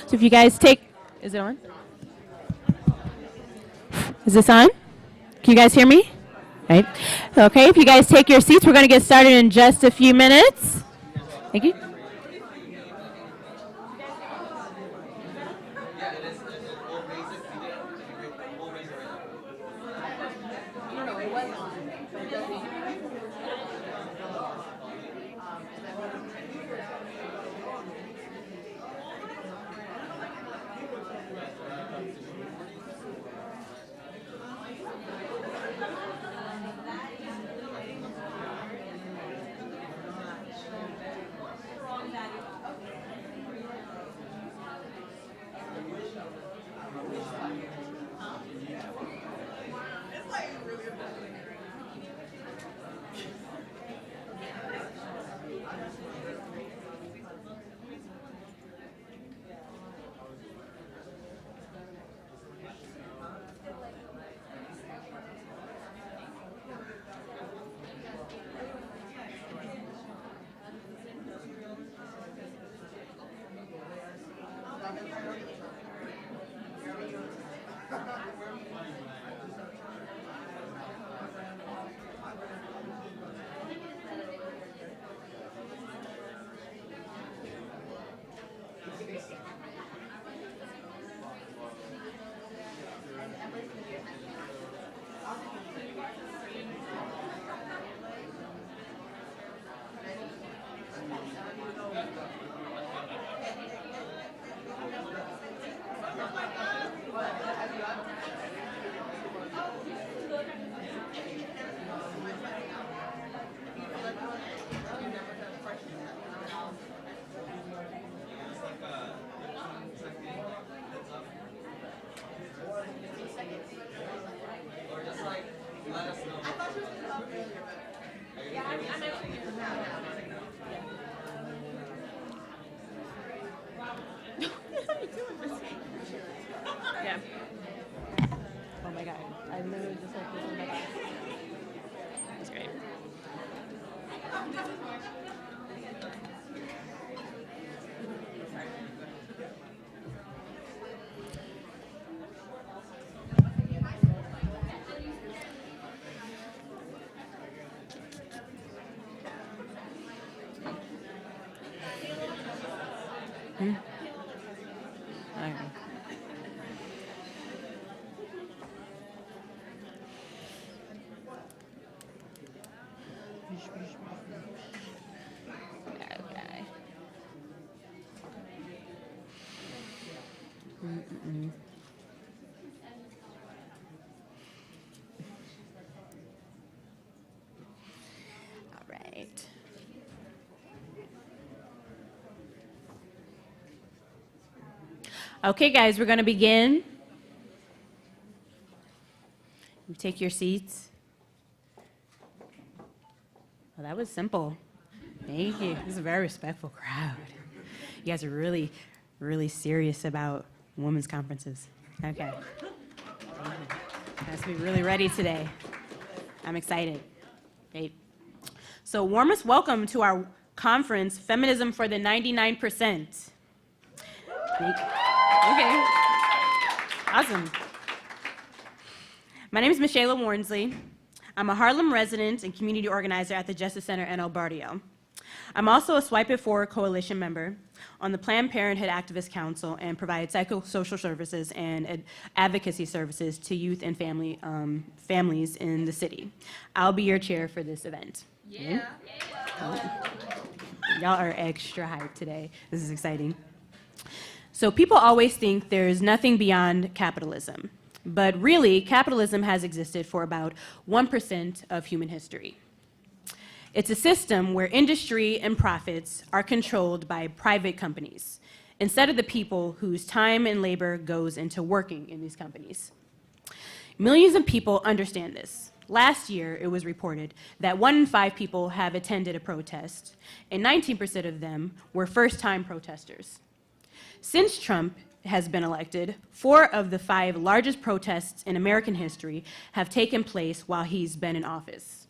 So if you guys take, is it on? Is this on? Can you guys hear me? Right. Okay, if you guys take your seats, we're going to get started in just a few minutes. Thank you. All right. Okay, guys, we're going to begin. You take your seats. Well, that was simple. Thank you. This is a very respectful crowd. You guys are really, really serious about women's conferences. Okay. Has to be really ready today. I'm excited. Great. So, warmest welcome to our conference, Feminism for the 99%. Okay. Awesome. My name is Michaela Warnsley. I'm a Harlem resident and community organizer at the Justice Center in El Barrio. I'm also a Swipe It Forward Coalition member on the Planned Parenthood Activist Council and provide psychosocial services and advocacy services to youth and families in the city. I'll be your chair for this event. Yeah. Y'all are extra hyped today. This is exciting. So people always think there's nothing beyond capitalism, but really capitalism has existed for about 1% of human history. It's a system where industry and profits are controlled by private companies instead of the people whose time and labor goes into working in these companies. Millions of people understand this. Last year, it was reported that 1 in 5 people have attended a protest, and 19% of them were first-time protesters. Since Trump has been elected, 4 of the 5 largest protests in American history have taken place while he's been in office.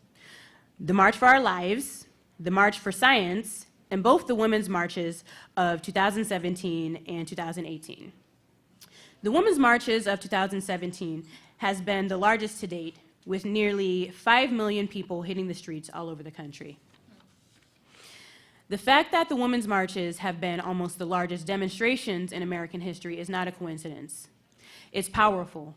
The March for Our Lives, the March for Science, and both the women's marches of 2017 and 2018. The women's marches of 2017 has been the largest to date, with nearly 5 million people hitting the streets all over the country. The fact that the women's marches have been almost the largest demonstrations in American history is not a coincidence. It's powerful.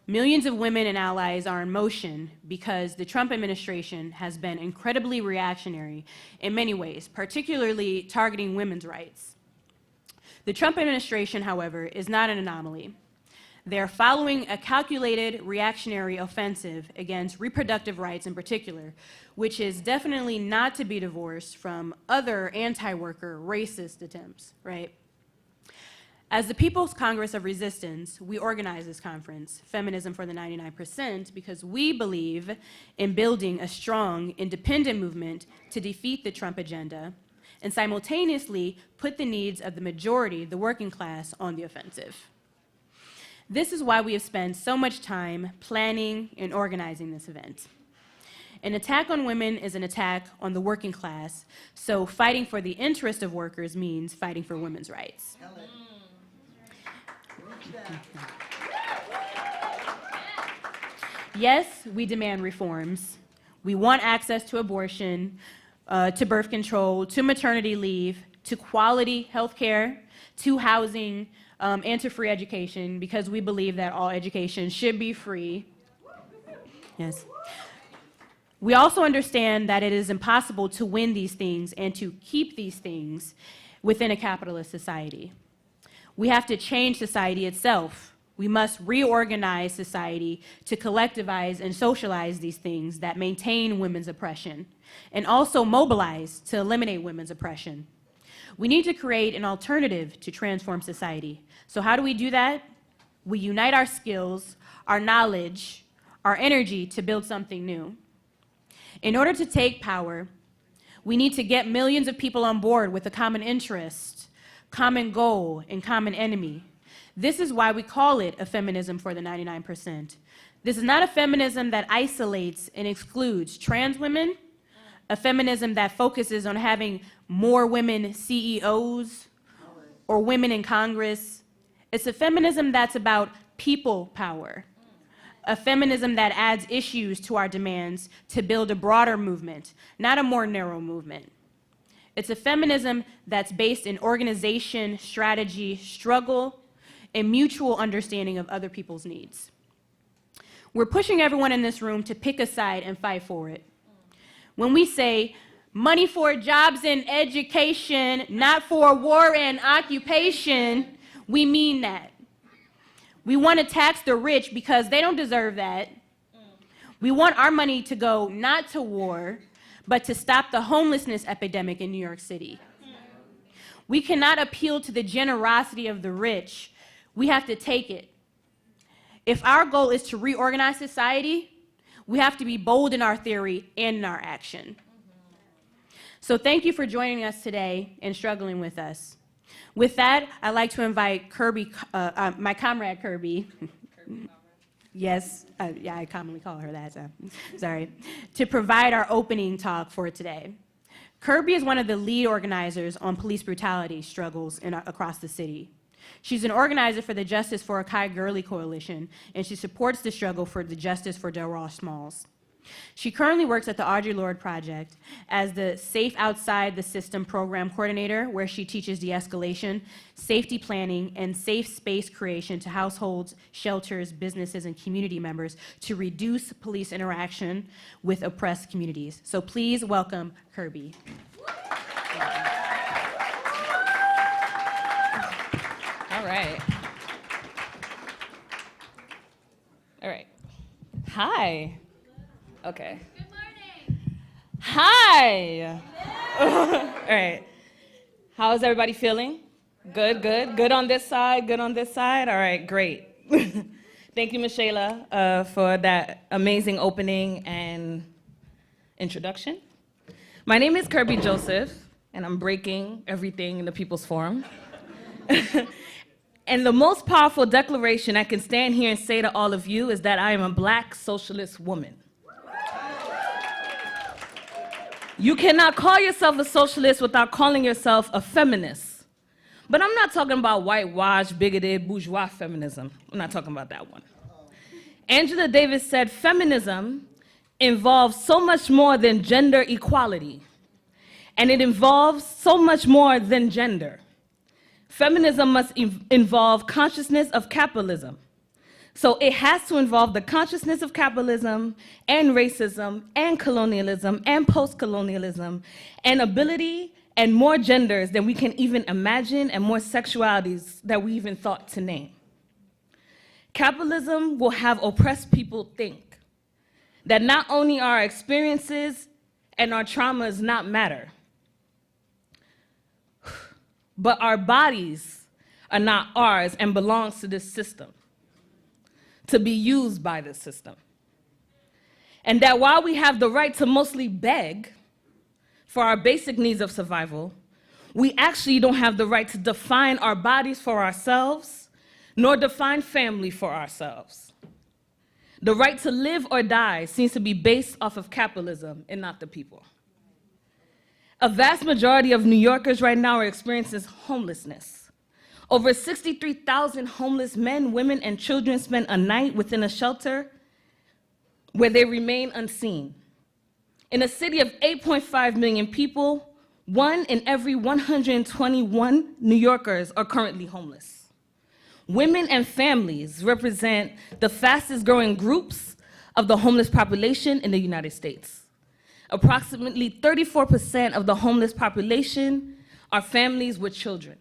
Millions of women and allies are in motion because the Trump administration has been incredibly reactionary in many ways, particularly targeting women's rights. The Trump administration, however, is not an anomaly. They're following a calculated reactionary offensive against reproductive rights in particular, which is definitely not to be divorced from other anti-worker racist attempts, right? As the People's Congress of Resistance, we organize this conference, Feminism for the 99%, because we believe in building a strong, independent movement to defeat the Trump agenda and simultaneously put the needs of the majority, the working class, on the offensive. This is why we have spent so much time planning and organizing this event. An attack on women is an attack on the working class, so fighting for the interest of workers means fighting for women's rights. Yes, we demand reforms. We want access to abortion, to birth control, to maternity leave, to quality health care, to housing, and to free education, because we believe that all education should be free. Yes. We also understand that it is impossible to win these things and to keep these things within a capitalist society. We have to change society itself. We must reorganize society to collectivize and socialize these things that maintain women's oppression, and also mobilize to eliminate women's oppression. We need to create an alternative to transform society. So how do we do that? We unite our skills, our knowledge, our energy to build something new. In order to take power, we need to get millions of people on board with a common interest, common goal, and common enemy. This is why we call it a feminism for the 99%. This is not a feminism that isolates and excludes trans women, a feminism that focuses on having more women CEOs or women in Congress. It's a feminism that's about people power, a feminism that adds issues to our demands to build a broader movement, not a more narrow movement. It's a feminism that's based in organization, strategy, struggle, and mutual understanding of other people's needs. We're pushing everyone in this room to pick a side and fight for it. When we say money for jobs and education, not for war and occupation, we mean that. We want to tax the rich because they don't deserve that. We want our money to go not to war, but to stop the homelessness epidemic in New York City. We cannot appeal to the generosity of the rich. We have to take it. If our goal is to reorganize society, we have to be bold in our theory and in our action. So thank you for joining us today and struggling with us. With that, I'd like to invite Kirby, my comrade Kirby. Yes, yeah, I commonly call her that, so sorry, to provide our opening talk for today. Kirby is one of the lead organizers on police brutality struggles across the city. She's an organizer for the Justice for Akai Gurley Coalition, and she supports the struggle for the justice for Delroy Smalls. She currently works at the Audre Lorde Project as the Safe Outside the System program coordinator, where she teaches de-escalation, safety planning, and safe space creation to households, shelters, businesses, and community members to reduce police interaction with oppressed communities. So please welcome Kirby. All right. All right. Hi. Okay. Good morning. Hi. All right. How is everybody feeling? Good, good. Good on this side, good on this side? All right, great. Thank you, Michela, for that amazing opening and introduction. My name is Kirby Joseph, and I'm breaking everything in the People's Forum. And the most powerful declaration I can stand here and say to all of you is that I am a Black socialist woman. You cannot call yourself a socialist without calling yourself a feminist. But I'm not talking about whitewashed, bigoted, bourgeois feminism. I'm not talking about that one. Angela Davis said, feminism involves so much more than gender equality, and it involves so much more than gender. Feminism must involve consciousness of capitalism. So it has to involve the consciousness of capitalism and racism and colonialism and post-colonialism and ability and more genders than we can even imagine and more sexualities that we even thought to name. Capitalism will have oppressed people think that not only our experiences and our traumas not matter, but our bodies are not ours and belongs to this system, to be used by this system. And that while we have the right to mostly beg for our basic needs of survival, we actually don't have the right to define our bodies for ourselves, nor define family for ourselves. The right to live or die seems to be based off of capitalism and not the people. A vast majority of New Yorkers right now are experiencing homelessness. Over 63,000 homeless men, women, and children spend a night within a shelter where they remain unseen. In a city of 8.5 million people, 1 in every 121 New Yorkers are currently homeless. Women and families represent the fastest growing groups of the homeless population in the United States. Approximately 34% of the homeless population are families with children.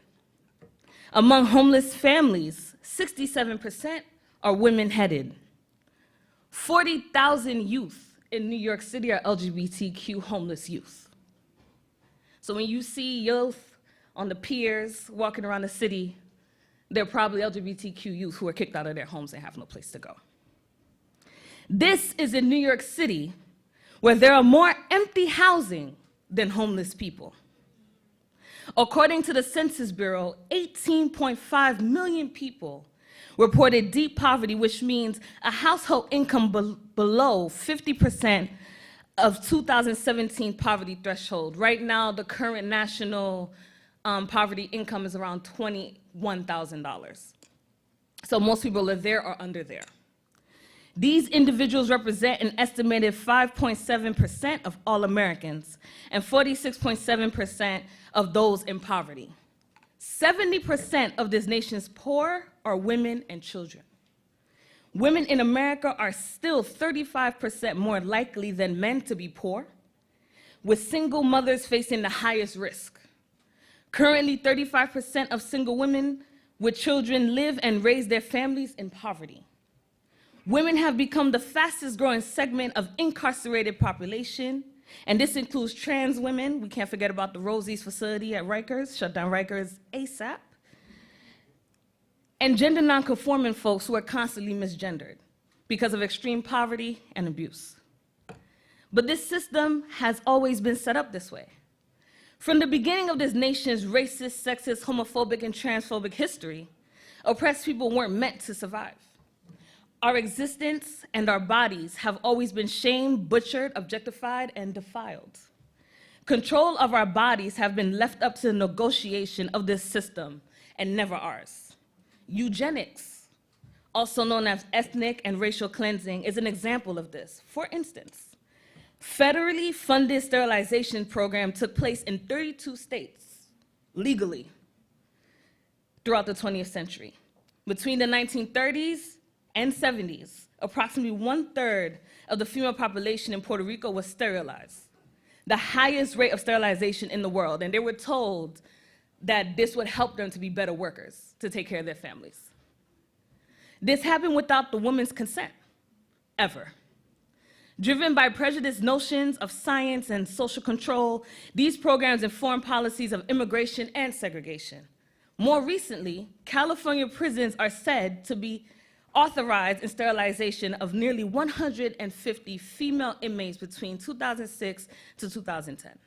Among homeless families, 67% are women-headed. 40,000 youth in New York City are LGBTQ homeless youth. So when you see youth on the piers walking around the city, they're probably LGBTQ youth who are kicked out of their homes and have no place to go. This is in New York City, where there are more empty housing than homeless people. According to the Census Bureau, 18.5 million people reported deep poverty, which means a household income below 50% of 2017 poverty threshold. Right now, the current national poverty income is around $21,000. So most people live there or under there. These individuals represent an estimated 5.7% of all Americans and 46.7% of those in poverty. 70% of this nation's poor are women and children. Women in America are still 35% more likely than men to be poor, with single mothers facing the highest risk. Currently, 35% of single women with children live and raise their families in poverty. Women have become the fastest growing segment of incarcerated population, and this includes trans women. We can't forget about the Rosie's facility at Rikers, shut down Rikers ASAP, and gender nonconforming folks who are constantly misgendered because of extreme poverty and abuse. But this system has always been set up this way. From the beginning of this nation's racist, sexist, homophobic, and transphobic history, oppressed people weren't meant to survive. Our existence and our bodies have always been shamed, butchered, objectified, and defiled. Control of our bodies have been left up to the negotiation of this system and never ours. Eugenics, also known as ethnic and racial cleansing, is an example of this. For instance, federally funded sterilization program took place in 32 states legally throughout the 20th century. Between the 1930s and 70s, approximately 1/3 of the female population in Puerto Rico was sterilized, the highest rate of sterilization in the world, and they were told that this would help them to be better workers, to take care of their families. This happened without the woman's consent, ever. Driven by prejudiced notions of science and social control, these programs inform policies of immigration and segregation. More recently, California prisons are said to be authorized in sterilization of nearly 150 female inmates between 2006 to 2010.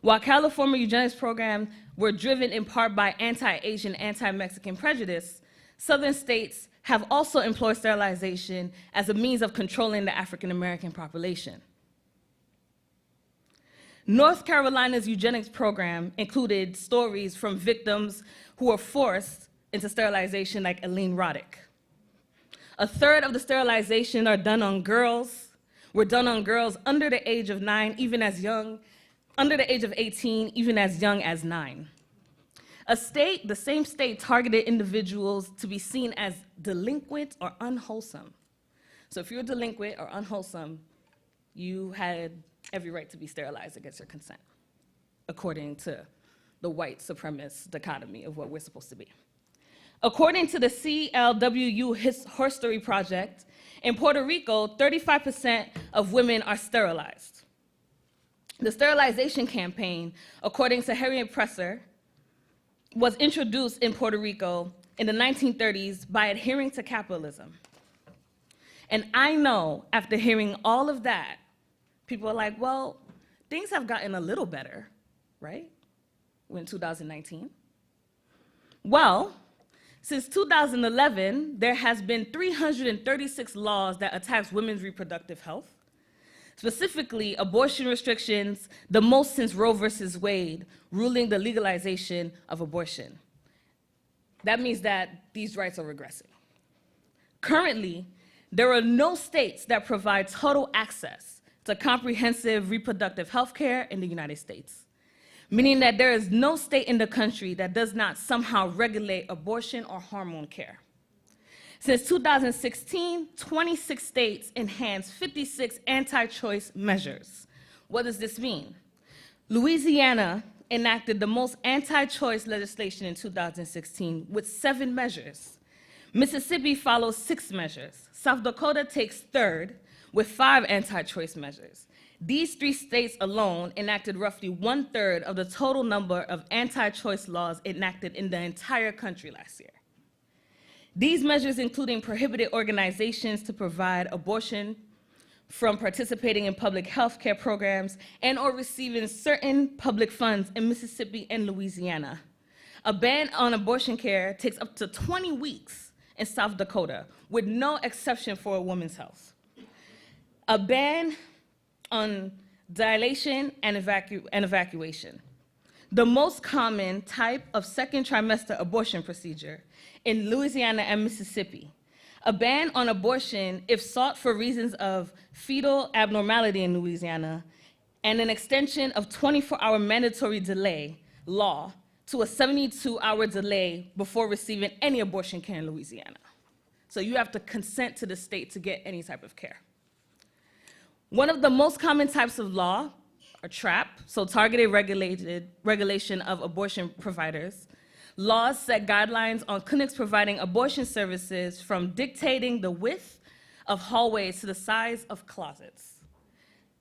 While California eugenics programs were driven in part by anti-Asian, anti-Mexican prejudice, Southern states have also employed sterilization as a means of controlling the African-American population. North Carolina's eugenics program included stories from victims who were forced into sterilization, like Eileen Roddick. A third of the sterilization were done on girls under the age of 9, even as young, under the age of 18, even as young as 9. The same state targeted individuals to be seen as delinquent or unwholesome. So if you're delinquent or unwholesome, you had every right to be sterilized against your consent, according to the white supremacist dichotomy of what we're supposed to be. According to the CLWU History Project, in Puerto Rico, 35% of women are sterilized. The sterilization campaign, according to Harriet Presser, was introduced in Puerto Rico in the 1930s by adhering to capitalism. And I know, after hearing all of that, people are like, well, things have gotten a little better, right? We're in 2019. Well, since 2011, there has been 336 laws that attacks women's reproductive health. Specifically, abortion restrictions, the most since Roe versus Wade, ruling the legalization of abortion. That means that these rights are regressing. Currently, there are no states that provide total access to comprehensive reproductive health care in the United States, meaning that there is no state in the country that does not somehow regulate abortion or hormone care. Since 2016, 26 states enhanced 56 anti-choice measures. What does this mean? Louisiana enacted the most anti-choice legislation in 2016 with 7 measures. Mississippi follows 6 measures. South Dakota takes third with 5 anti-choice measures. These 3 states alone enacted roughly 1/3 of the total number of anti-choice laws enacted in the entire country last year. These measures including prohibited organizations to provide abortion from participating in public health care programs and or receiving certain public funds in Mississippi and Louisiana. A ban on abortion care takes up to 20 weeks in South Dakota with no exception for a woman's health. A ban on dilation and evacuation. The most common type of second trimester abortion procedure in Louisiana and Mississippi. A ban on abortion if sought for reasons of fetal abnormality in Louisiana, and an extension of 24-hour mandatory delay law to a 72-hour delay before receiving any abortion care in Louisiana. So you have to consent to the state to get any type of care. One of the most common types of law are TRAP, so targeted regulation of abortion providers. Laws set guidelines on clinics providing abortion services, from dictating the width of hallways to the size of closets.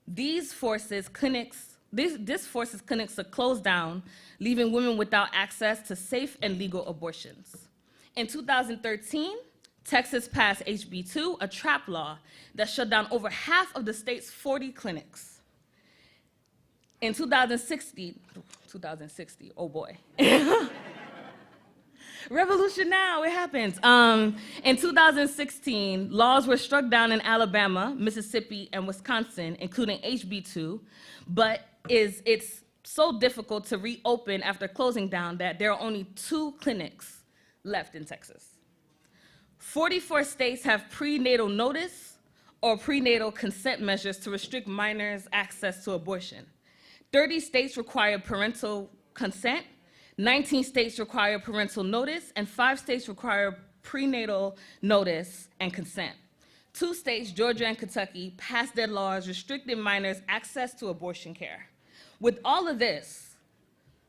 This forces clinics to close down, leaving women without access to safe and legal abortions. In 2013, Texas passed HB 2, a TRAP law that shut down over half of the state's 40 clinics. In 2060, oh boy. Revolution now, it happens. In 2016, laws were struck down in Alabama, Mississippi, and Wisconsin, including HB 2, but it's so difficult to reopen after closing down that there are only 2 clinics left in Texas. 44 states have prenatal notice or prenatal consent measures to restrict minors' access to abortion. 30 states require parental consent, 19 states require parental notice, and 5 states require prenatal notice and consent. 2 states, Georgia and Kentucky, passed their laws restricting minors' access to abortion care. With all of this,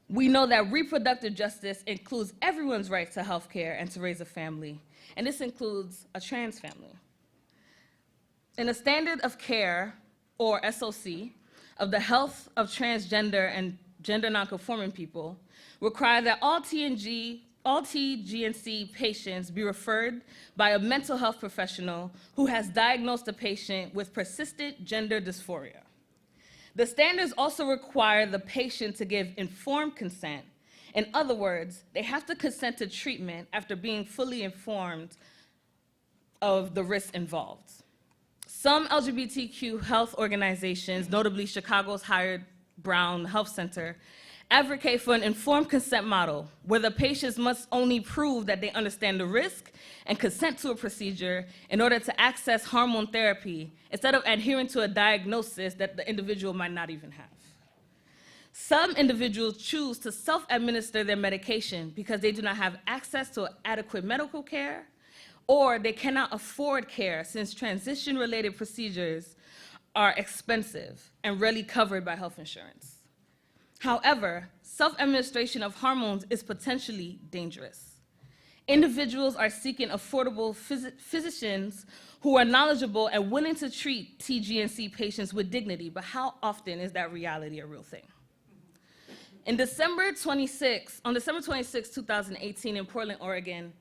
we know that reproductive justice includes everyone's right to health care and to raise a family, and this includes a trans family. In the standard of care, or SOC, of the health of transgender and gender nonconforming people, require that all TGNC patients be referred by a mental health professional who has diagnosed the patient with persistent gender dysphoria. The standards also require the patient to give informed consent. In other words, they have to consent to treatment after being fully informed of the risks involved. Some LGBTQ health organizations, notably Chicago's Howard Brown Health Center, advocate for an informed consent model where the patients must only prove that they understand the risk and consent to a procedure in order to access hormone therapy instead of adhering to a diagnosis that the individual might not even have. Some individuals choose to self-administer their medication because they do not have access to adequate medical care, or they cannot afford care since transition-related procedures are expensive and rarely covered by health insurance. However, self-administration of hormones is potentially dangerous. Individuals are seeking affordable physicians who are knowledgeable and willing to treat TGNC patients with dignity, but how often is that reality a real thing? On December 26, 2018 in Portland, Oregon,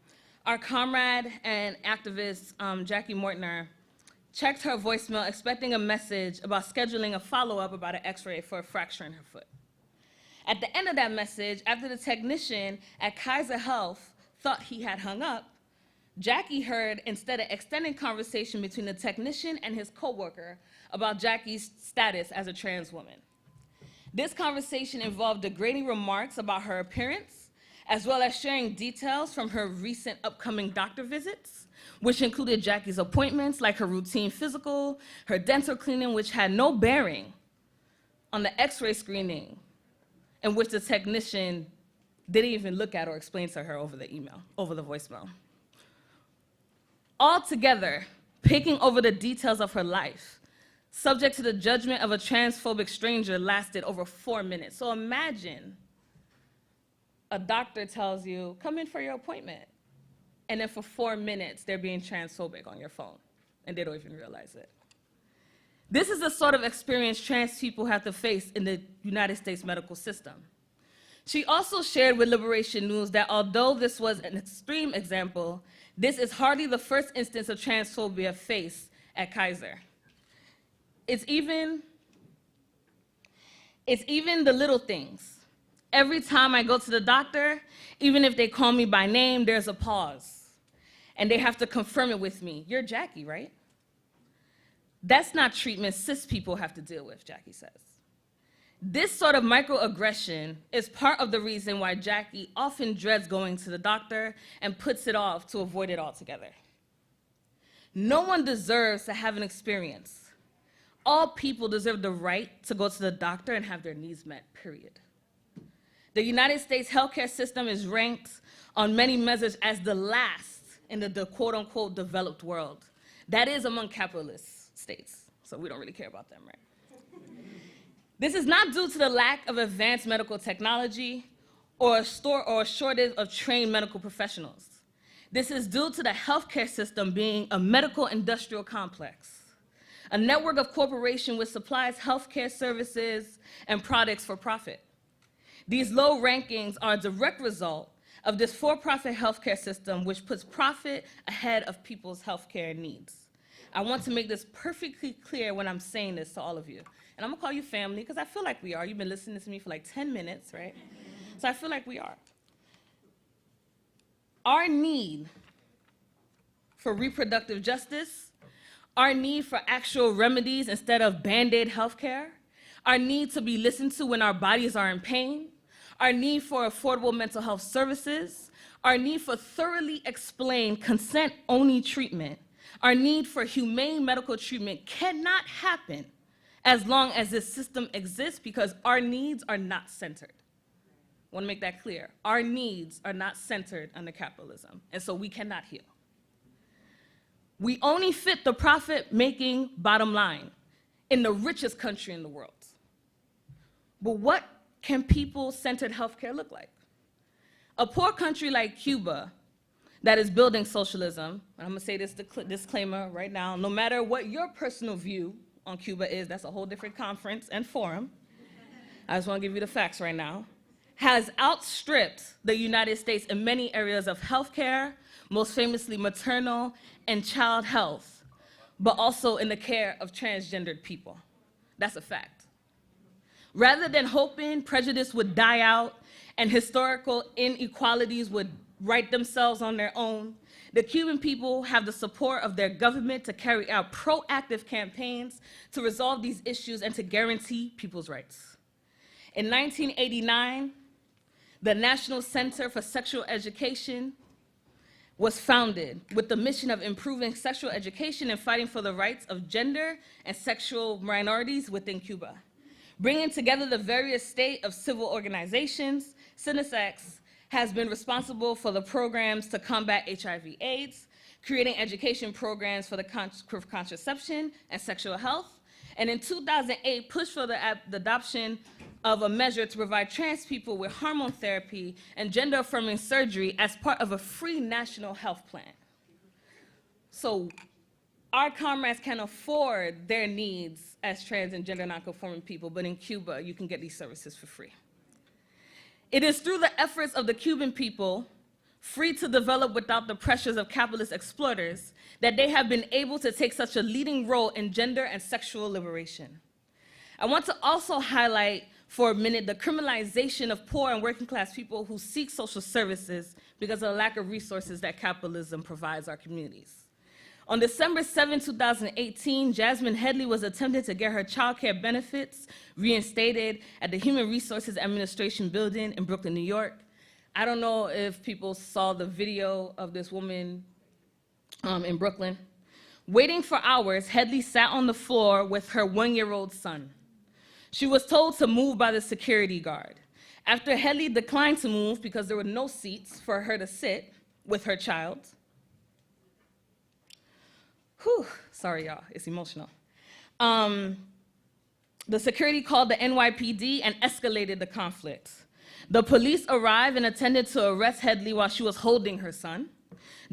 our comrade and activist, Jackie Mortner, checked her voicemail expecting a message about scheduling a follow-up about an x-ray for a fracture in her foot. At the end of that message, after the technician at Kaiser Health thought he had hung up, Jackie heard, instead of extending conversation between the technician and his coworker about Jackie's status as a trans woman. This conversation involved degrading remarks about her appearance, as well as sharing details from her recent upcoming doctor visits, which included Jackie's appointments, like her routine physical, her dental cleaning, which had no bearing on the x-ray screening, in which the technician didn't even look at or explain to her over the voicemail. Altogether, picking over the details of her life, subject to the judgment of a transphobic stranger, lasted over 4 minutes. So imagine a doctor tells you, come in for your appointment, and then for 4 minutes, they're being transphobic on your phone, and they don't even realize it. This is the sort of experience trans people have to face in the United States medical system. She also shared with Liberation News that although this was an extreme example, this is hardly the first instance of transphobia faced at Kaiser. It's even the little things. Every time I go to the doctor, even if they call me by name, there's a pause. And they have to confirm it with me. You're Jackie, right? That's not treatment cis people have to deal with, Jackie says. This sort of microaggression is part of the reason why Jackie often dreads going to the doctor and puts it off to avoid it altogether. No one deserves to have an experience. All people deserve the right to go to the doctor and have their needs met, period. The United States healthcare system is ranked on many measures as the last in the quote-unquote developed world. That is among capitalist states, so we don't really care about them, right? This is not due to the lack of advanced medical technology or a shortage of trained medical professionals. This is due to the healthcare system being a medical industrial complex, a network of corporations which supplies healthcare services and products for profit. These low rankings are a direct result of this for-profit healthcare system which puts profit ahead of people's healthcare needs. I want to make this perfectly clear when I'm saying this to all of you. And I'm gonna call you family because I feel like we are. You've been listening to me for like 10 minutes, right? So I feel like we are. Our need for reproductive justice, our need for actual remedies instead of Band-Aid healthcare, our need to be listened to when our bodies are in pain, our need for affordable mental health services, our need for thoroughly explained consent-only treatment, our need for humane medical treatment cannot happen as long as this system exists because our needs are not centered. I want to make that clear. Our needs are not centered under capitalism, and so we cannot heal. We only fit the profit-making bottom line in the richest country in the world. But what can people-centered healthcare look like? A poor country like Cuba that is building socialism. And I'm gonna say this disclaimer right now, no matter what your personal view on Cuba is, that's a whole different conference and forum. I just wanna give you the facts right now. Has outstripped the United States in many areas of healthcare, most famously maternal and child health, but also in the care of transgendered people. That's a fact. Rather than hoping prejudice would die out and historical inequalities would right themselves on their own, the Cuban people have the support of their government to carry out proactive campaigns to resolve these issues and to guarantee people's rights. In 1989, the National Center for Sexual Education was founded with the mission of improving sexual education and fighting for the rights of gender and sexual minorities within Cuba. Bringing together the various state of civil organizations, CINISEX has been responsible for the programs to combat HIV/AIDS, creating education programs for the contraception and sexual health, and in 2008 pushed for the adoption of a measure to provide trans people with hormone therapy and gender-affirming surgery as part of a free national health plan. So our comrades can afford their needs as trans and gender nonconforming people, but in Cuba, you can get these services for free. It is through the efforts of the Cuban people, free to develop without the pressures of capitalist exploiters, that they have been able to take such a leading role in gender and sexual liberation. I want to also highlight for a minute the criminalization of poor and working class people who seek social services because of the lack of resources that capitalism provides our communities. On December 7, 2018, Jasmine Headley was attempting to get her child care benefits reinstated at the Human Resources Administration building in Brooklyn, New York. I don't know if people saw the video of this woman in Brooklyn. Waiting for hours, Headley sat on the floor with her 1-year-old son. She was told to move by the security guard. After Headley declined to move because there were no seats for her to sit with her child, sorry y'all, it's emotional. The security called the NYPD and escalated the conflict. The police arrived and attempted to arrest Headley while she was holding her son.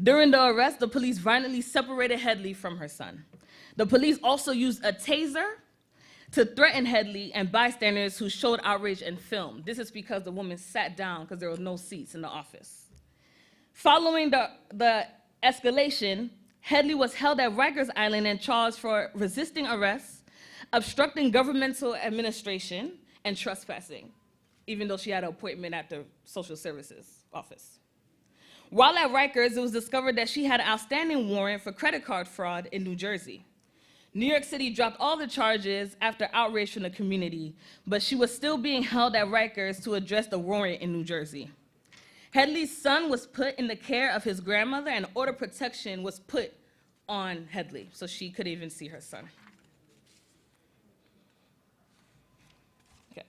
During the arrest, the police violently separated Headley from her son. The police also used a taser to threaten Headley and bystanders who showed outrage and filmed. This is because the woman sat down because there were no seats in the office. Following the escalation, Headley was held at Rikers Island and charged for resisting arrest, obstructing governmental administration, and trespassing, even though she had an appointment at the social services office. While at Rikers, it was discovered that she had an outstanding warrant for credit card fraud in New Jersey. New York City dropped all the charges after outrage from the community, but she was still being held at Rikers to address the warrant in New Jersey. Headley's son was put in the care of his grandmother, and order protection was put on Headley, so she could even see her son. Okay.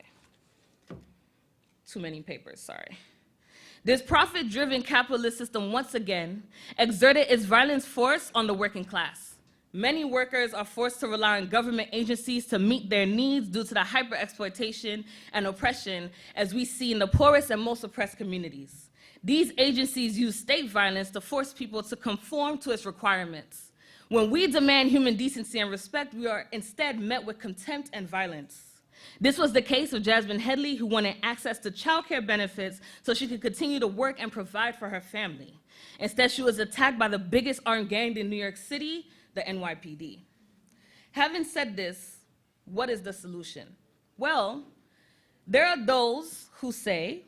Too many papers, sorry. This profit-driven capitalist system once again exerted its violent force on the working class. Many workers are forced to rely on government agencies to meet their needs due to the hyper-exploitation and oppression as we see in the poorest and most oppressed communities. These agencies use state violence to force people to conform to its requirements. When we demand human decency and respect, we are instead met with contempt and violence. This was the case with Jasmine Headley, who wanted access to child care benefits so she could continue to work and provide for her family. Instead, she was attacked by the biggest armed gang in New York City, the NYPD. Having said this, what is the solution? Well, there are those who say,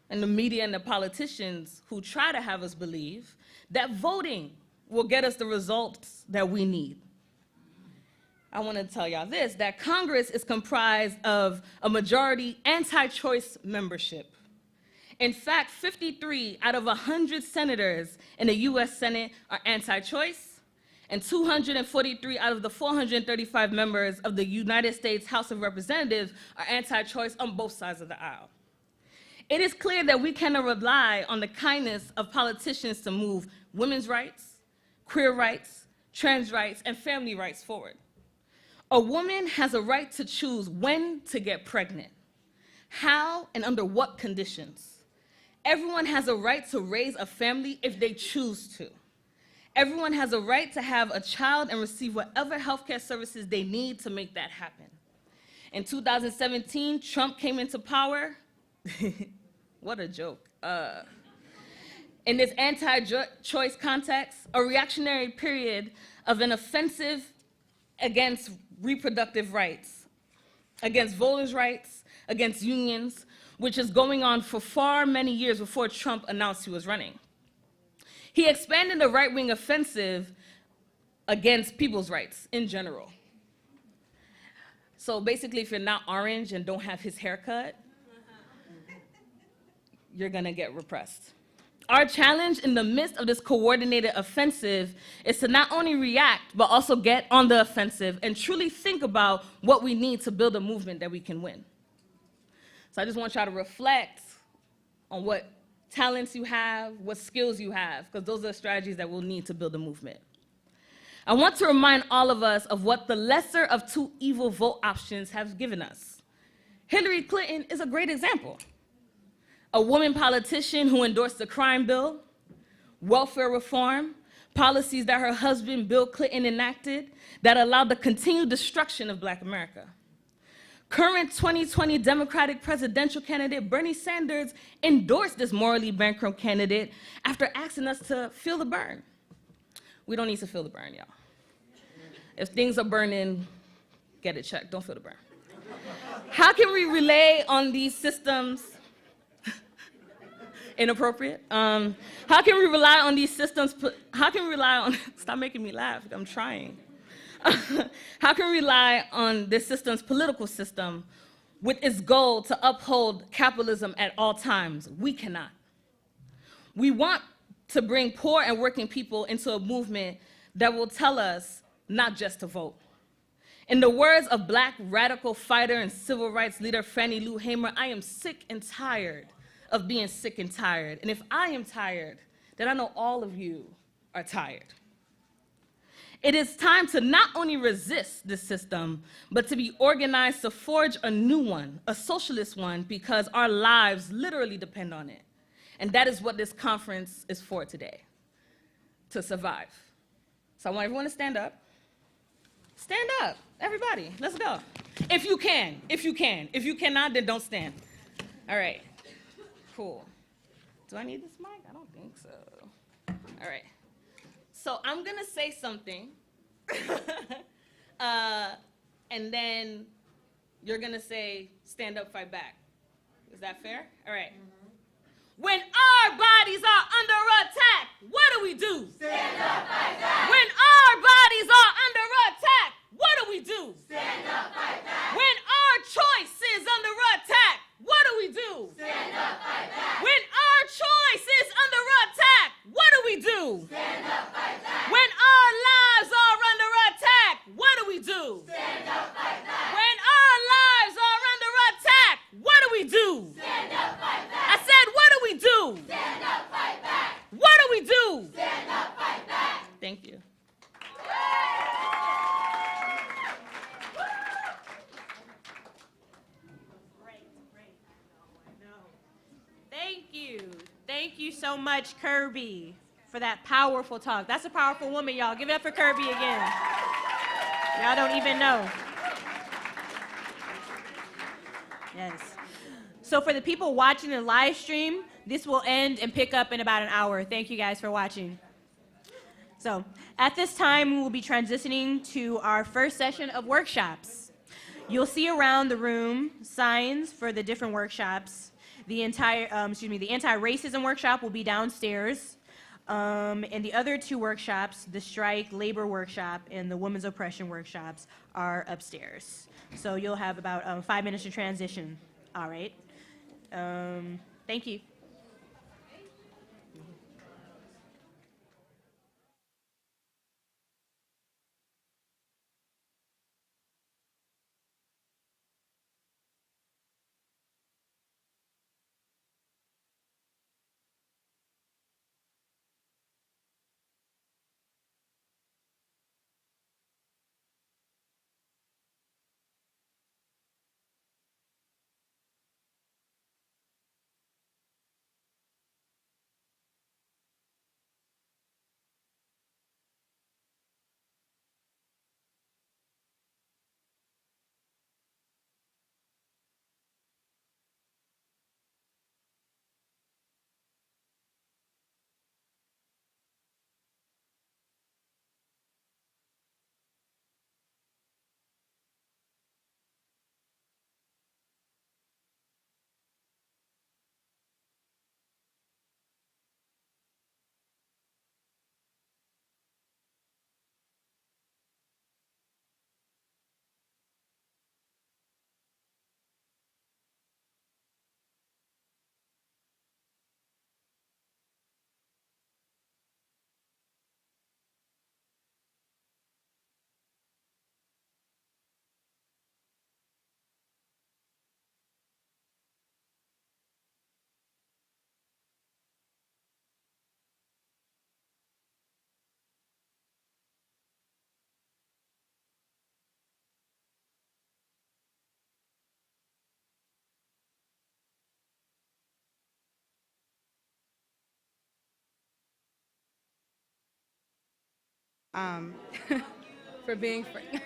and the media and the politicians who try to have us believe, that voting will get us the results that we need. I want to tell y'all this, that Congress is comprised of a majority anti-choice membership. In fact, 53 out of 100 senators in the US Senate are anti-choice, and 243 out of the 435 members of the United States House of Representatives are anti-choice on both sides of the aisle. It is clear that we cannot rely on the kindness of politicians to move women's rights, queer rights, trans rights, and family rights forward. A woman has a right to choose when to get pregnant, how and under what conditions. Everyone has a right to raise a family if they choose to. Everyone has a right to have a child and receive whatever healthcare services they need to make that happen. In 2017, Trump came into power. What a joke. In this anti-choice context, a reactionary period of an offensive against reproductive rights, against voters' rights, against unions, which is going on for far many years before Trump announced he was running. He expanded the right-wing offensive against people's rights in general. So basically, if you're not orange and don't have his haircut, you're gonna get repressed. Our challenge in the midst of this coordinated offensive is to not only react, but also get on the offensive and truly think about what we need to build a movement that we can win. So I just want y'all to reflect on what talents you have, what skills you have, because those are the strategies that we'll need to build a movement. I want to remind all of us of what the lesser of two evil vote options have given us. Hillary Clinton is a great example. A woman politician who endorsed the crime bill, welfare reform, policies that her husband Bill Clinton enacted that allowed the continued destruction of Black America. Current 2020 Democratic presidential candidate Bernie Sanders endorsed this morally bankrupt candidate after asking us to feel the burn. We don't need to feel the burn, y'all. If things are burning, get it checked, don't feel the burn. How can we rely on these systems? Inappropriate. How can we rely on these systems? How can we rely on, stop making me laugh, I'm trying. How can we rely on this system's political system with its goal to uphold capitalism at all times? We cannot. We want to bring poor and working people into a movement that will tell us not just to vote. In the words of Black radical fighter and civil rights leader Fannie Lou Hamer, I am sick and tired of being sick and tired. And if I am tired, then I know all of you are tired. It is time to not only resist this system, but to be organized to forge a new one, a socialist one, because our lives literally depend on it. And that is what this conference is for today, to survive. So I want everyone to stand up. Stand up, everybody, let's go. If you can, if you can. If you cannot, then don't stand. All right, cool. Do I need this mic? I don't think so. All right. So I'm gonna say something, and then you're gonna say, stand up, fight back. Is that fair? All right. When our bodies are under attack, what do we do? Stand up, fight back. When our bodies are under attack, what do we do? Stand up, fight back. When our choice is under attack, what do we do? Stand up, fight back. When our choice is under attack, what do we do? Stand up, fight back. When our lives are under attack, what do we do? Stand up, fight back. When our lives are under attack, what do we do? Stand up, fight back. I said, what do we do? Stand up, fight back. What do we do? Stand up, fight back. Thank you. Thank you. Thank you so much, Kirby, for that powerful talk. That's a powerful woman, y'all. Give it up for Kirby again. Y'all don't even know. Yes. So for the people watching the live stream, this will end and pick up in about an hour. Thank you guys for watching. So at this time, we will be transitioning to our first session of workshops. You'll see around the room signs for the different workshops. The anti-racism workshop will be downstairs. And the other two workshops, the strike labor workshop and the women's oppression workshops, are upstairs. So you'll have about 5 minutes to transition. All right. Thank you. for being free.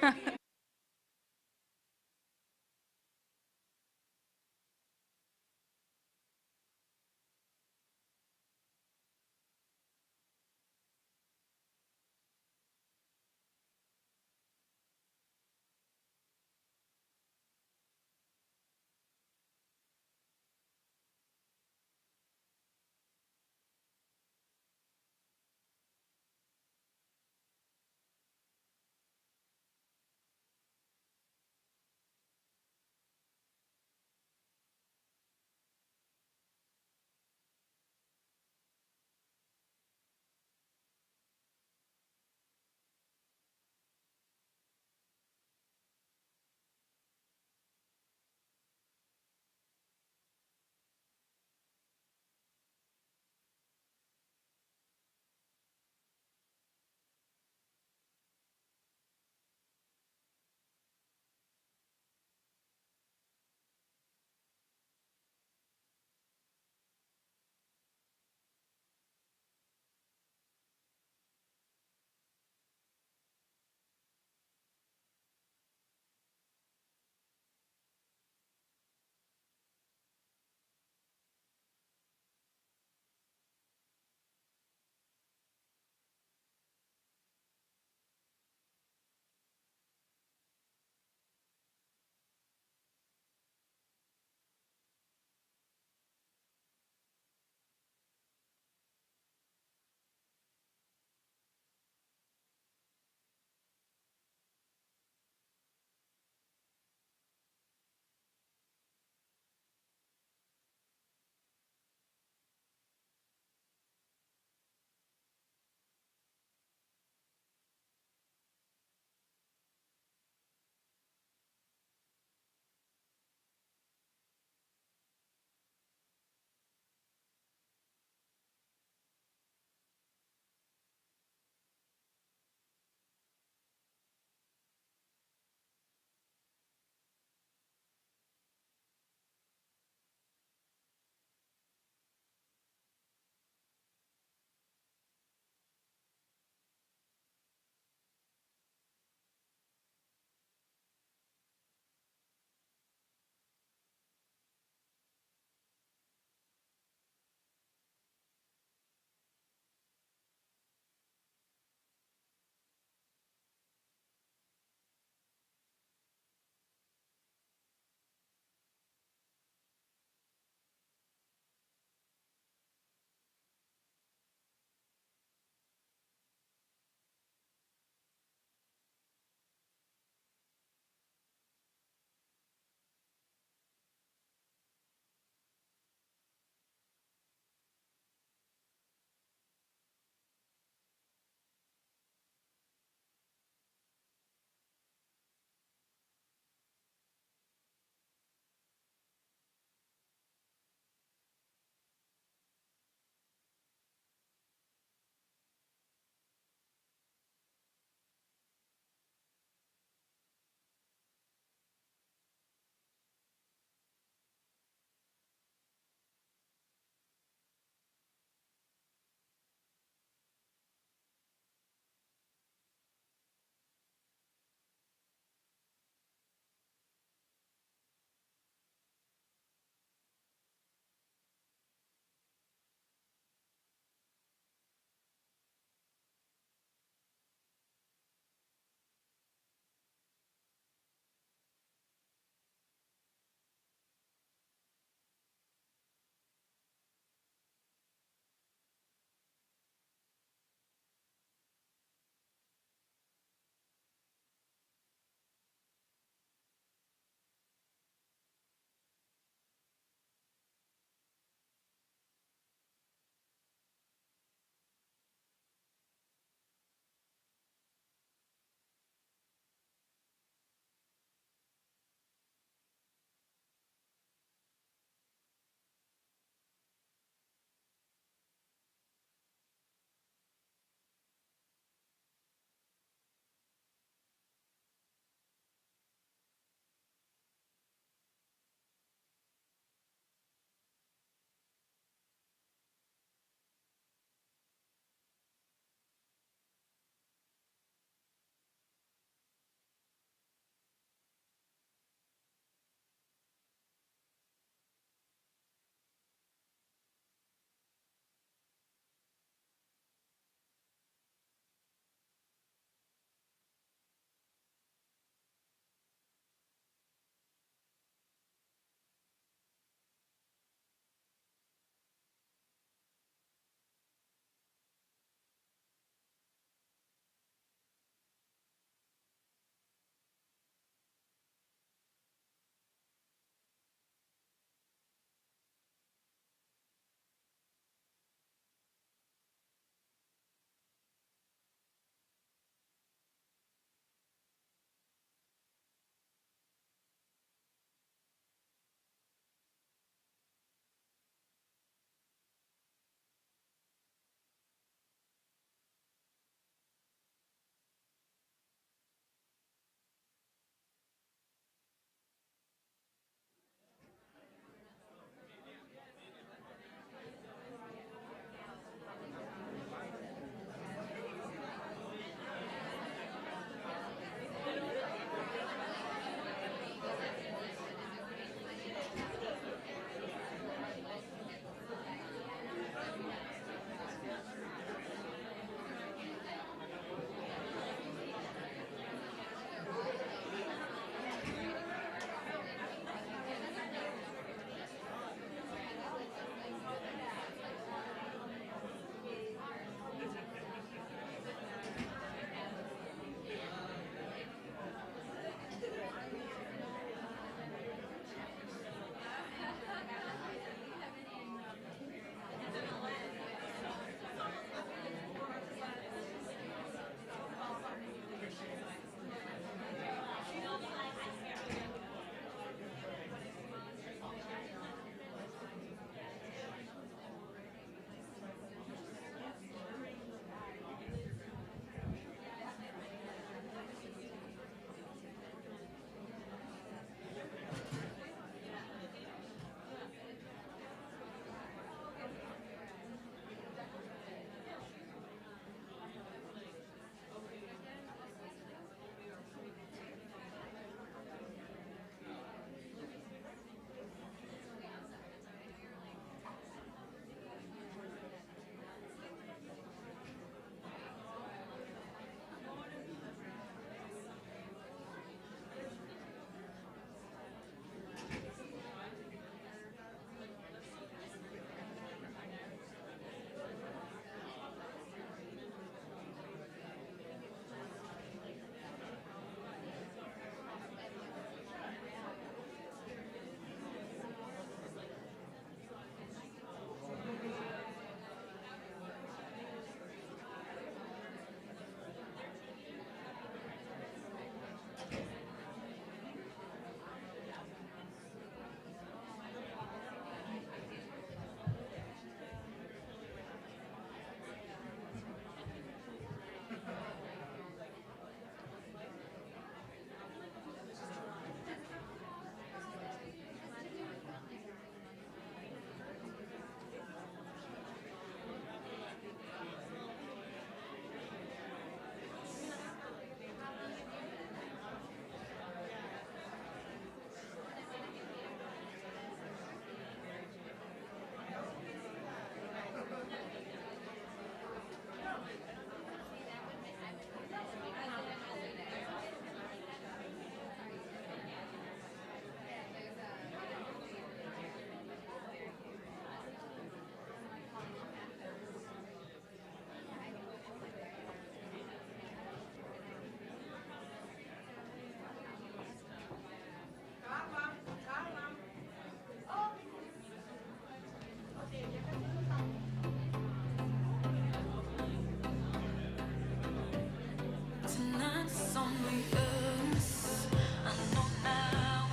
Tonight's only us. I know now.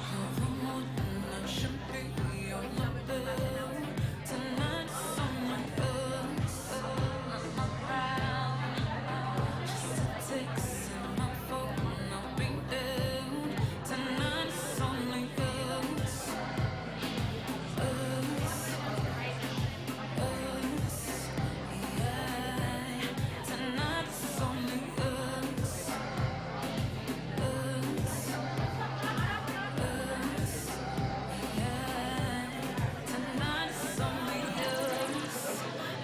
However more than I should be on your bed. Tonight's only us. I'm around. Just a text in my phone. I'll be down. Tonight's only us. Us. Yeah. Tonight's only us. Tonight's only us.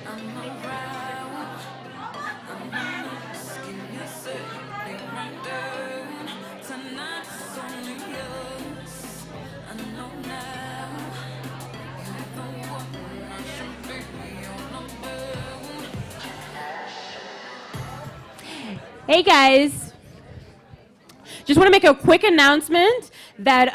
I'm around. I'm asking you, say, be right down. Tonight's only us. I know now. You're the one I should be on the moon. Hey guys, just want to make a quick announcement that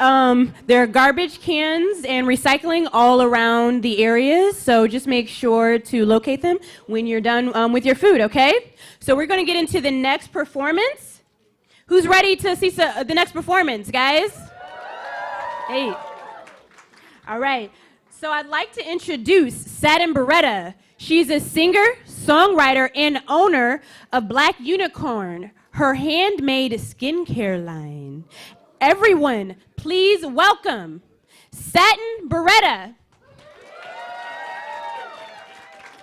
there are garbage cans and recycling all around the areas, so just make sure to locate them when you're done with your food, okay? So we're going to get into the next performance. Who's ready to see the next performance, guys? Hey. All right, so I'd like to introduce Satin Beretta. She's a singer, songwriter, and owner of Black Unicorn, her handmade skincare line. Everyone, please welcome Satin Beretta.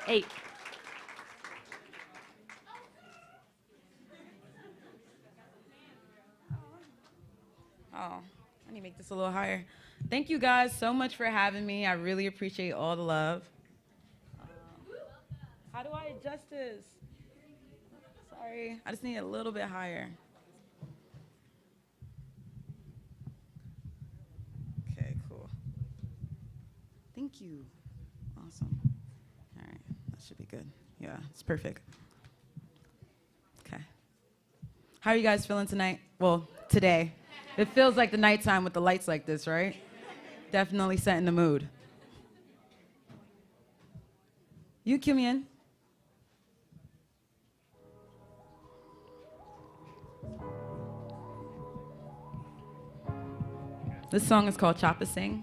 Hey. Oh, I need to make this a little higher. Thank you guys so much for having me. I really appreciate all the love. How do I adjust this? Sorry, I just need it a little bit higher. Okay, cool. Thank you. Awesome. All right, that should be good. Yeah, it's perfect. Okay. How are you guys feeling tonight? Well, today. It feels like the nighttime with the lights like this, right? Definitely setting the mood. You cue me in. This song is called Choppa Sing.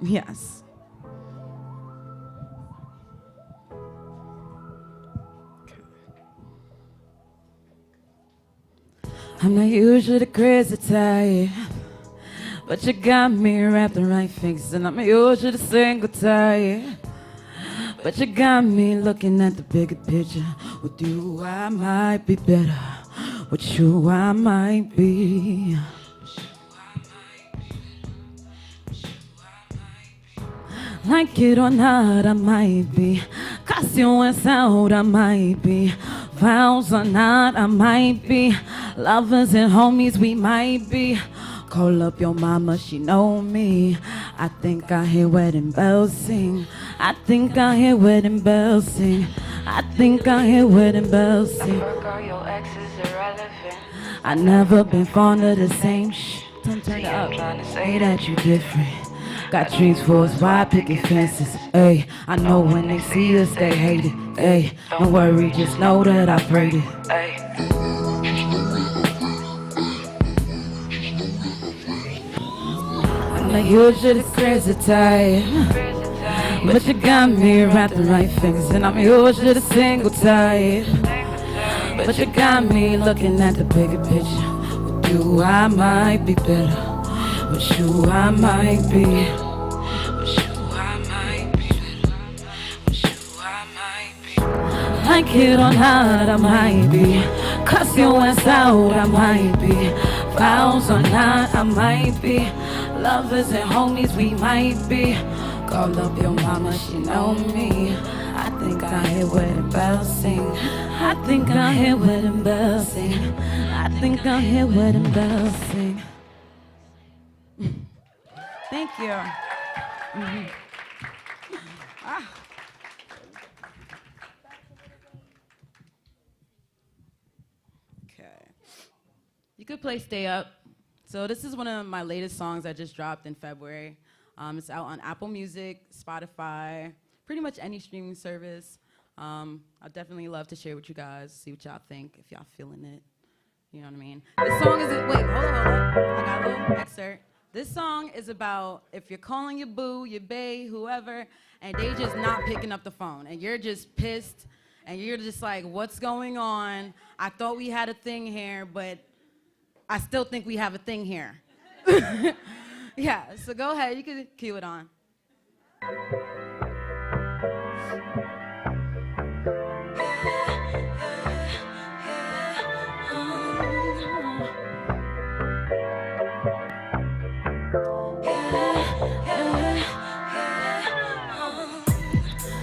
Yes. I'm not usually the crazy type, but you got me wrapped in right things, and I'm usually the single type, but you got me looking at the bigger picture. With you, I might be better. With you, I might be. Like it or not, I might be. Costume and sound, I might be. Vows or not, I might be. Lovers and homies, we might be. Call up your mama, she know me. I think I hear wedding bells sing. I think I hear wedding bells sing. I think I hear wedding bells sing. Girl, your ex is irrelevant. I never been fond of the same shit. Don't turn it See, up. I'm trying to Say say that you different. Got dreams for us, why picket fences? Ayy, I know when they see us, they hate it. Ayy, don't worry, just know that I prayed it. Ay. I'm not usually crazy type, but you got me wrapped in right things, and I'm usually the single type. But you got me looking at the bigger picture. With you, I might be better. With you, I might be. With you, I might be. With you, I might be. Like it or not, I might be. Cause you went out, I might be. Vows or not, I might be. Lovers and homies, we might be. Call up your mama, she know me. I think I hear wedding bells sing. I think I hear wedding bells sing. I think I hear wedding bells sing. Thank you. Okay. You could play Stay Up. So this is one of my latest songs I just dropped in February. It's out on Apple Music, Spotify, pretty much any streaming service. I'd definitely love to share with you guys, see what y'all think, if y'all feeling it. You know what I mean? This song is, wait, hold up. I got a little excerpt. This song is about if you're calling your boo, your bae, whoever, and they just not picking up the phone, and you're just pissed, and you're just like, what's going on? I thought we had a thing here, but I still think we have a thing here. Yeah, so go ahead, you can cue it on.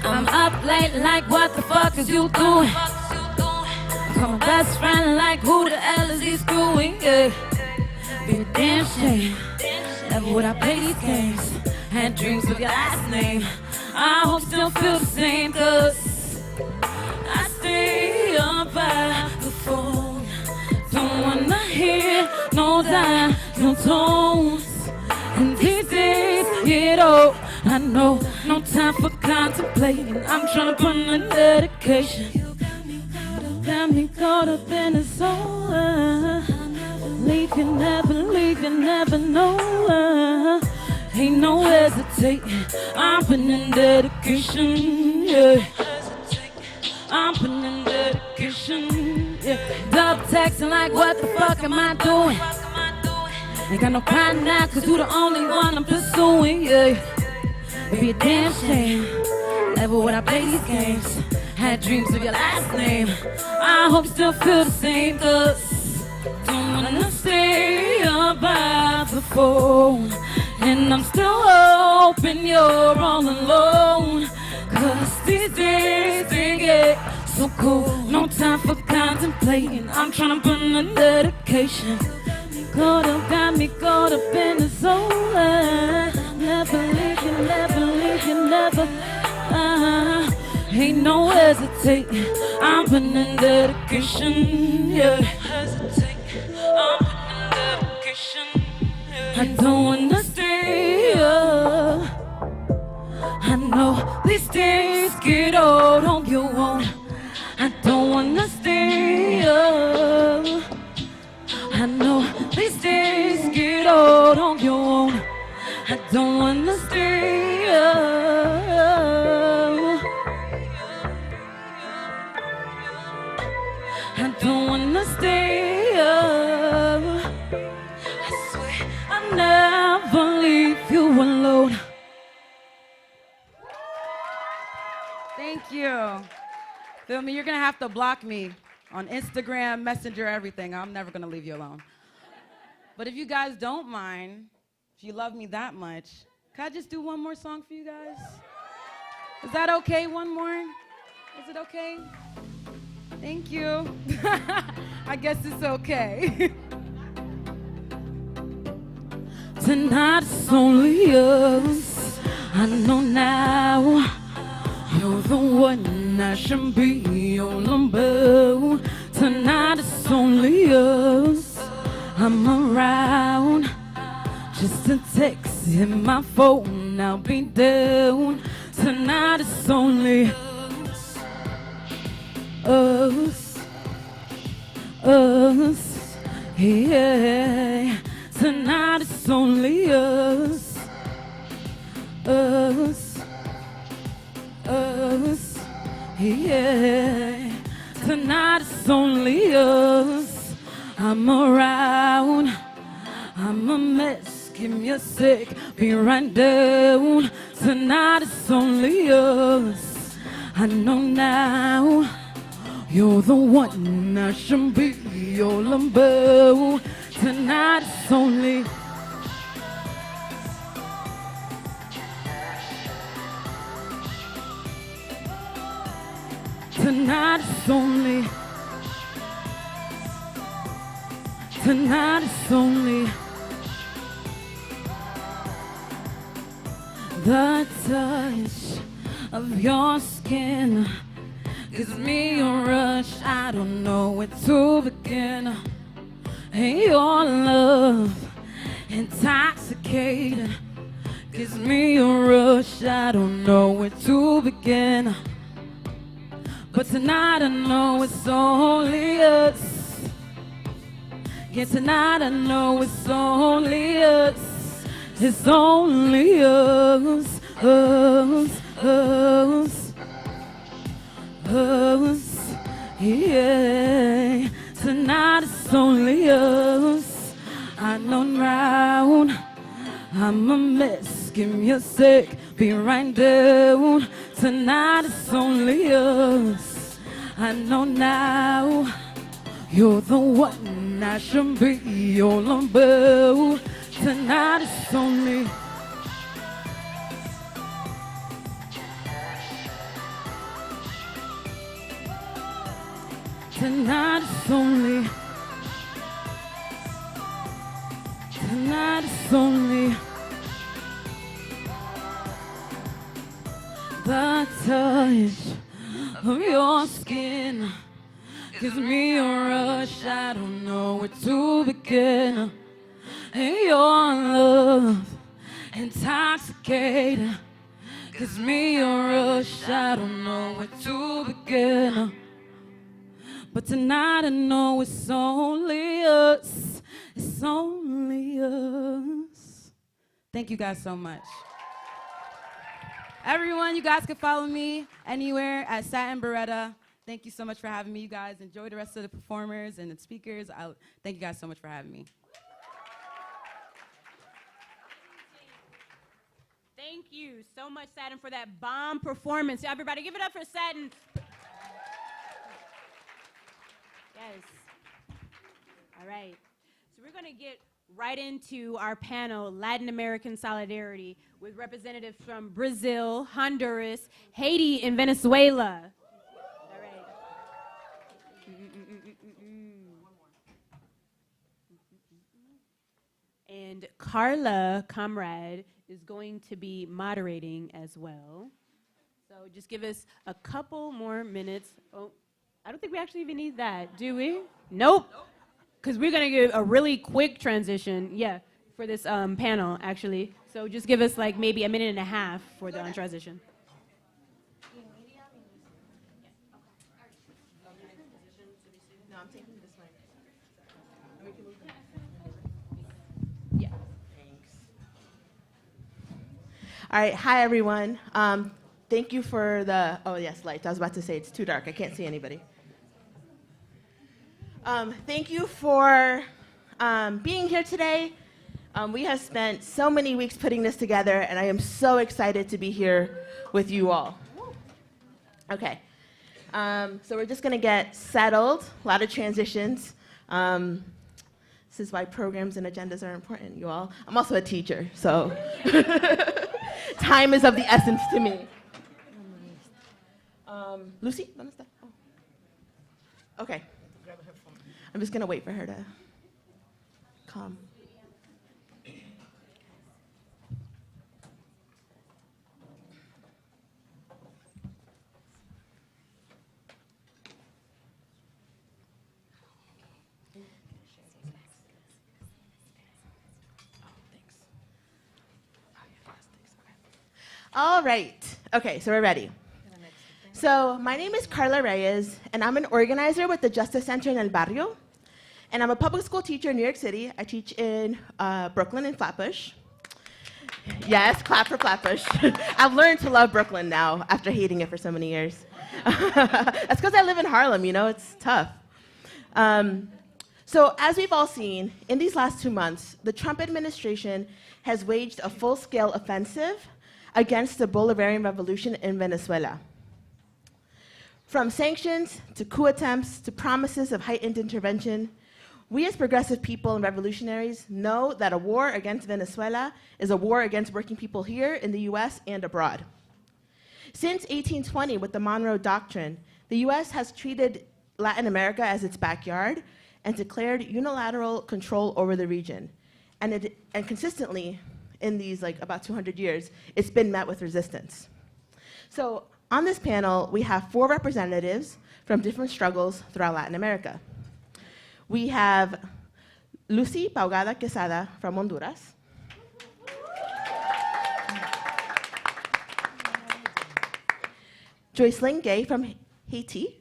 I'm up late like what the fuck is you doing? Call my best friend like who the hell is he screwing? Yeah. Be a damn shame. Never would I play these games. Had dreams of your last name. I hope still feel the same, cause I stay up by the phone. Don't wanna hear no die, no tones. And these days get old. I know, no time for contemplating. I'm tryna put in dedication. You got me caught up in the soul. Leave, you never know. Ain't no hesitating. I'm putting in dedication, yeah. I'm putting in dedication, yeah. Double texting like what the fuck am I doing? Ain't got no pride now, cause you the only one I'm pursuing, yeah. It'd be a damn shame. Never would I play these games. Had dreams of your last name. I hope you still feel the same, cause don't wanna stay up by the phone. And I'm still hoping you're all alone. Cause these days they get so cold. No time for contemplating. I'm tryna put in dedication. Got me caught up in the soul. Never leave you, never. Ain't no hesitating. I'm putting in dedication, yeah. I'm putting in dedication, yeah. I don't wanna stay up. I know these days get old on your own. I don't wanna stay up. I know these days get old on your own. I don't wanna stay up. I don't wanna stay up. I swear I'll never leave you alone. Thank you. Feel me? You're gonna have to block me on Instagram, Messenger, everything. I'm never gonna leave you alone. But if you guys don't mind, if you love me that much, can I just do one more song for you guys? Is that okay? One more? Is it okay? Thank you. I guess it's okay. Tonight it's only us. I know now you're the one I should be all about. Tonight it's only us. I'm around. Just a text in my phone, I'll be down. Tonight it's only us, yeah. Tonight it's only us, yeah. Tonight it's only us. I'm around. I'm a mess, give me a sec, be right down. Tonight it's only us. I know now you're the one I should be all about. Tonight it's only. Tonight it's only. Tonight it's only. The touch of your skin gives me a rush. I don't know where to begin. And your love intoxicating, gives me a rush. I don't know where to begin, but tonight I know it's only us. Yeah, tonight I know it's only us. It's only us, us, yeah. Tonight it's only us. I know round, I'm a mess, give me a sec, be right down. Tonight it's only us. I know now, you're the one I should be all about. Tonight it's only. Tonight it's only. Tonight it's only. The touch of your skin gives me a rush. I don't know where to begin. And your love intoxicating gives me a rush. I don't know where to begin. But tonight I know it's only us. It's only us. Thank you guys so much. Everyone, you guys can follow me anywhere at Satin Beretta. Thank you so much for having me, you guys. Enjoy the rest of the performers and the speakers. Thank you guys so much for having me. Thank you so much, Satin, for that bomb performance. Everybody, give it up for Satin. Yes. All right. So we're going to get right into our panel, Latin American Solidarity, with representatives from Brazil, Honduras, Haiti, and Venezuela. All right. And Carla Comrade is going to be moderating as well. So just give us a couple more minutes. Oh, I don't think we actually even need that, do we? Nope. Because we're going to give a really quick transition, for this panel, actually. So just give us like maybe a minute and a half for the transition. No, I'm taking this one. Yeah. Thanks. All right, hi everyone. Thank you for the, oh yes, lights. I was about to say it's too dark. I can't see anybody. Thank you for being here today. We have spent so many weeks putting this together, and I am so excited to be here with you all. Okay, so we're just gonna get settled, a lot of transitions. This is why programs and agendas are important, you all. I'm also a teacher, so time is of the essence to me. Lucy, ¿dónde está? Oh. Okay. I'm just gonna wait for her to come. All right. Okay, so we're ready. So my name is Carla Reyes, and I'm an organizer with the Justice Center in El Barrio. And I'm a public school teacher in New York City. I teach in Brooklyn and Flatbush. Yes, clap for Flatbush. I've learned to love Brooklyn now after hating it for so many years. That's because I live in Harlem, you know, it's tough. So as we've all seen, in these last 2 months, the Trump administration has waged a full-scale offensive against the Bolivarian revolution in Venezuela. From sanctions to coup attempts to promises of heightened intervention, we as progressive people and revolutionaries know that a war against Venezuela is a war against working people here in the US and abroad. Since 1820, with the Monroe Doctrine, the US has treated Latin America as its backyard and declared unilateral control over the region. And consistently, in these about 200 years, it's been met with resistance. So on this panel, we have 4 representatives from different struggles throughout Latin America. We have Lucy Paugada Quesada from Honduras. Joyce Gay from Haiti.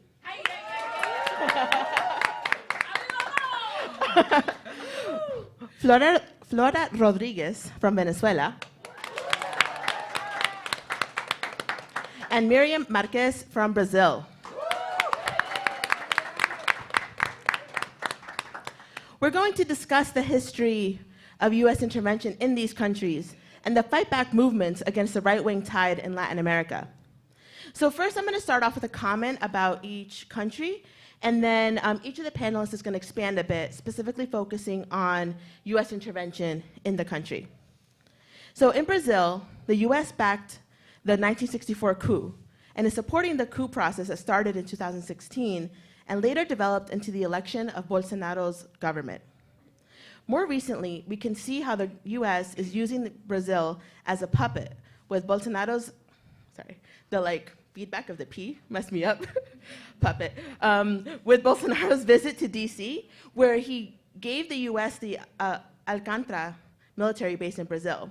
Flora Rodriguez from Venezuela. And Miriam Marquez from Brazil. We're going to discuss the history of US intervention in these countries and the fight back movements against the right-wing tide in Latin America. So first, I'm going to start off with a comment about each country, and then each of the panelists is going to expand a bit, specifically focusing on US intervention in the country. So in Brazil, the US backed the 1964 coup and is supporting the coup process that started in 2016 and later developed into the election of Bolsonaro's government. More recently, we can see how the US is using Brazil as a puppet with Bolsonaro's, the feedback of the P messed me up, puppet, with Bolsonaro's visit to DC, where he gave the US the Alcântara military base in Brazil,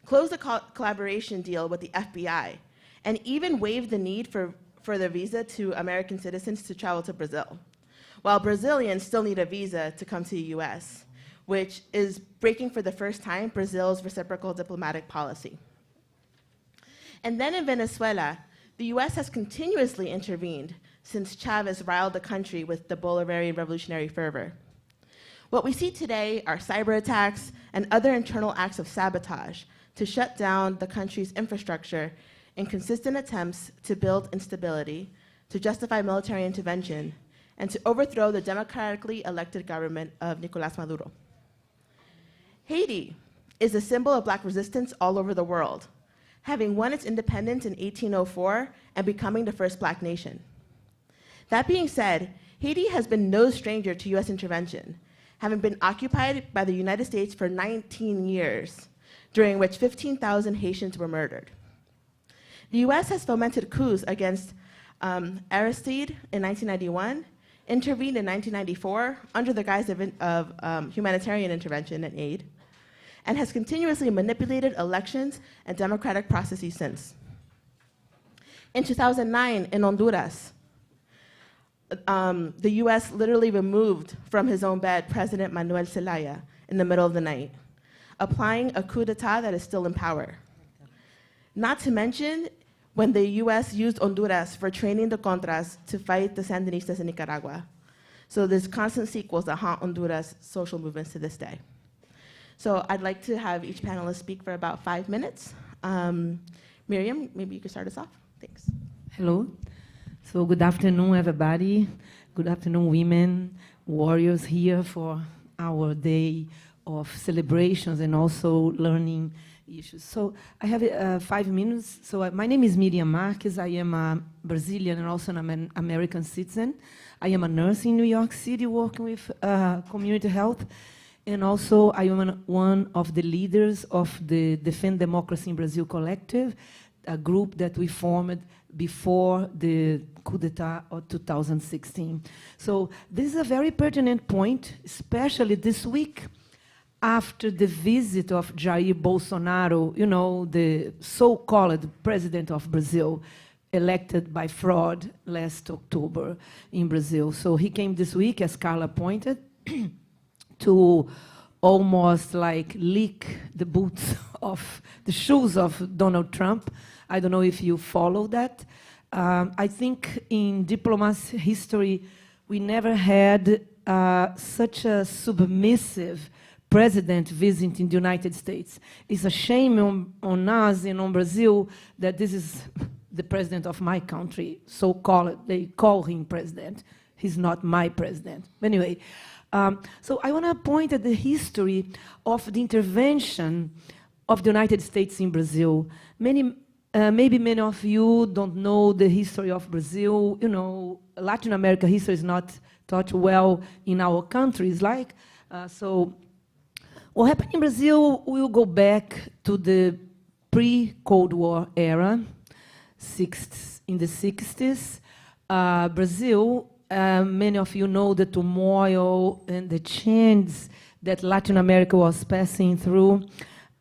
closed a collaboration deal with the FBI, and even waived the need for the visa to American citizens to travel to Brazil, while Brazilians still need a visa to come to the US, which is breaking for the first time Brazil's reciprocal diplomatic policy. And then in Venezuela, the US has continuously intervened since Chavez riled the country with the Bolivarian revolutionary fervor. What we see today are cyber attacks and other internal acts of sabotage to shut down the country's infrastructure in consistent attempts to build instability, to justify military intervention, and to overthrow the democratically elected government of Nicolás Maduro. Haiti is a symbol of Black resistance all over the world, having won its independence in 1804 and becoming the first Black nation. That being said, Haiti has been no stranger to US intervention, having been occupied by the United States for 19 years, during which 15,000 Haitians were murdered. The US has fomented coups against Aristide in 1991, intervened in 1994 under the guise of humanitarian intervention and aid, and has continuously manipulated elections and democratic processes since. In 2009, in Honduras, the US literally removed from his own bed President Manuel Zelaya in the middle of the night, applying a coup d'etat that is still in power. Not to mention when the US used Honduras for training the Contras to fight the Sandinistas in Nicaragua. So there's constant sequels that haunt Honduras social movements to this day. So I'd like to have each panelist speak for about 5 minutes. Miriam, maybe you could start us off. Thanks. Hello. So good afternoon, everybody. Good afternoon, women, warriors here for our day of celebrations and also learning issues. So I have 5 minutes. So my name is Miriam Marquez. I am a Brazilian and also an American citizen. I am a nurse in New York City working with community health. And also, I am one of the leaders of the Defend Democracy in Brazil collective, a group that we formed before the coup d'etat of 2016. So this is a very pertinent point, especially this week after the visit of Jair Bolsonaro, you know, the so-called president of Brazil, elected by fraud last October in Brazil. So he came this week, as Carla pointed, to almost like lick the boots of the shoes of Donald Trump. I don't know if you follow that. I think in diplomacy history, we never had such a submissive president visiting the United States. It's a shame on us and on Brazil that this is the president of my country, so-called. They call him president. He's not my president. Anyway, so I want to point at the history of the intervention of the United States in Brazil. Maybe many of you don't know the history of Brazil. You know, Latin America history is not taught well in our countries. So what happened in Brazil, we'll go back to the pre-Cold War era, in the 60s. Brazil, many of you know the turmoil and the change that Latin America was passing through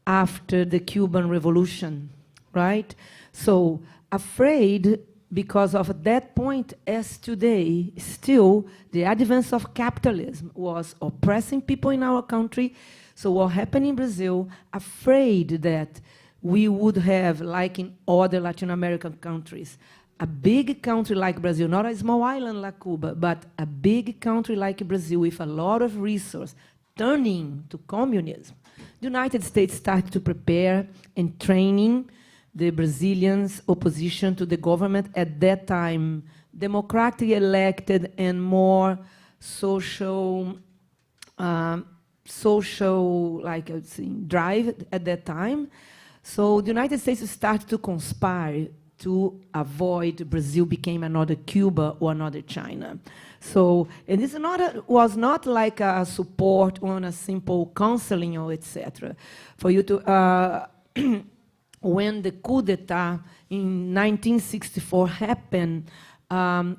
after the Cuban Revolution, right? So afraid because of that point as today, still the advance of capitalism was oppressing people in our country. So what happened in Brazil, afraid that we would have, like in other Latin American countries, a big country like Brazil, not a small island like Cuba, but a big country like Brazil with a lot of resources, turning to communism. The United States started to prepare and training the Brazilians' opposition to the government at that time, democratically elected and more social, like I would say, drive at that time. So the United States started to conspire to avoid Brazil became another Cuba or another China. So, and this was not like a support on a simple counseling or etc. For you to, when the coup d'etat in 1964 happened,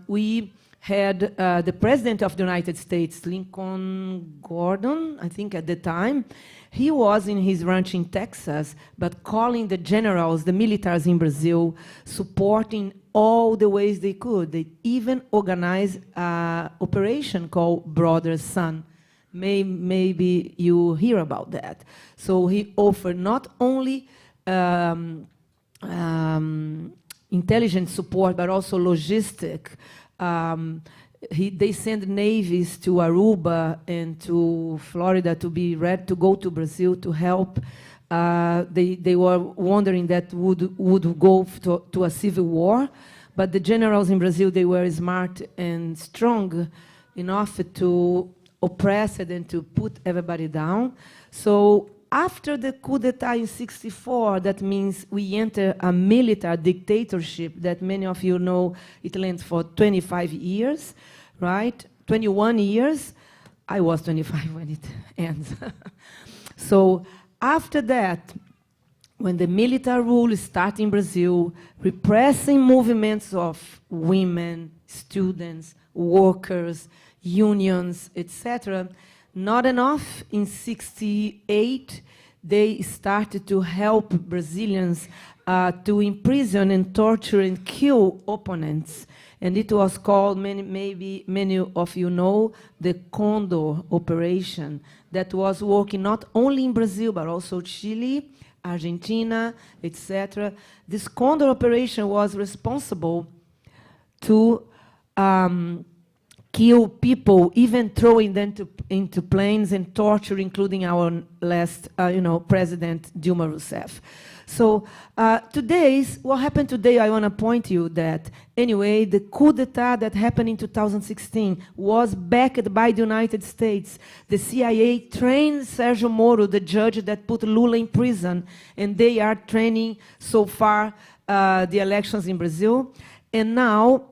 we had the president of the United States, Lincoln Gordon, I think at the time. He was in his ranch in Texas, but calling the generals, the militaries in Brazil, supporting all the ways they could. They even organized an operation called Brother Sun. Maybe you hear about that. So he offered not only intelligence support, but also logistic. They send navies to Aruba and to Florida to be ready to go to Brazil to help. They were wondering that would go to a civil war, but the generals in Brazil, they were smart and strong enough to oppress it and to put everybody down. So after the coup d'etat in 64, that means we enter a military dictatorship that many of you know it lasts for 25 years, right? 21 years. I was 25 when it ends. So after that, when the military rule started in Brazil, repressing movements of women, students, workers, unions, etc., not enough. In 68, they started to help Brazilians to imprison and torture and kill opponents. And it was called, maybe many of you know, the Condor operation that was working not only in Brazil, but also Chile, Argentina, etc. This Condor operation was responsible to kill people, even throwing them into planes and torture, including our last, President Dilma Rousseff. So what happened today, I want to point you that, anyway, the coup d'etat that happened in 2016 was backed by the United States. The CIA trained Sergio Moro, the judge that put Lula in prison, and they are training so far the elections in Brazil. And now,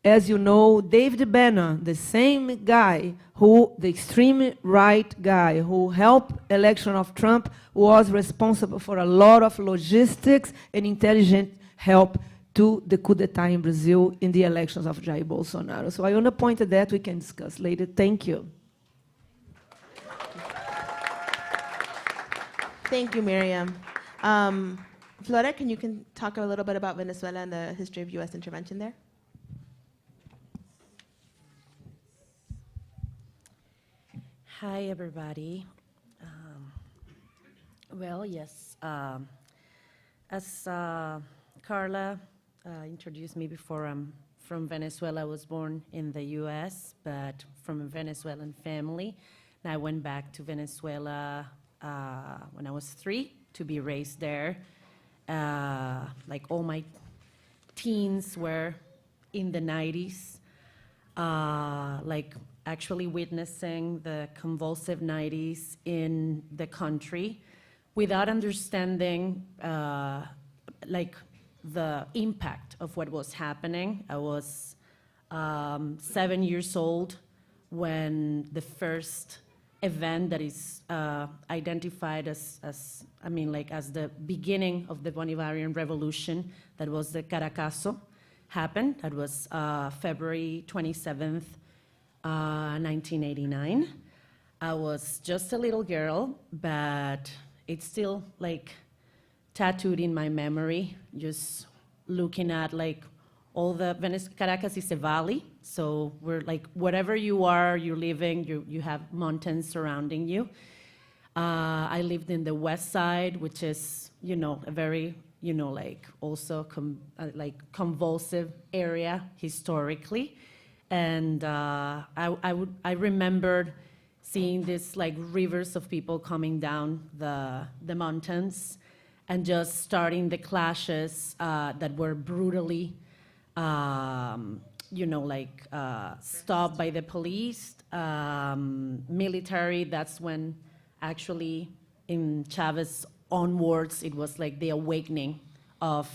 as you know, David Banner, the same guy the extreme right guy who helped election of Trump, was responsible for a lot of logistics and intelligent help to the coup d'etat in Brazil in the elections of Jair Bolsonaro. So I want to point to that we can discuss later. Thank you. Thank you, Miriam. Flora, can you talk a little bit about Venezuela and the history of U.S. intervention there? Hi, everybody. Well, yes, as Carla introduced me before, I'm from Venezuela. I was born in the U.S., but from a Venezuelan family. And I went back to Venezuela when I was 3 to be raised there. Like all my teens were in the 90s, like actually witnessing the convulsive 90s in the country without understanding like the impact of what was happening. I was 7 years old when the first event that is identified as the beginning of the Bolivarian revolution, that was the Caracazo, happened. That was February 27th, 1989. I was just a little girl, but it's still like tattooed in my memory, just looking at like Caracas is a valley, so we're like, wherever you are, you're living, you have mountains surrounding you. I lived in the west side, which is, a very, like also convulsive area historically. And I remembered seeing this like rivers of people coming down the mountains and just starting the clashes that were brutally, stopped by the police, military. That's when actually in Chavez onwards, it was like the awakening of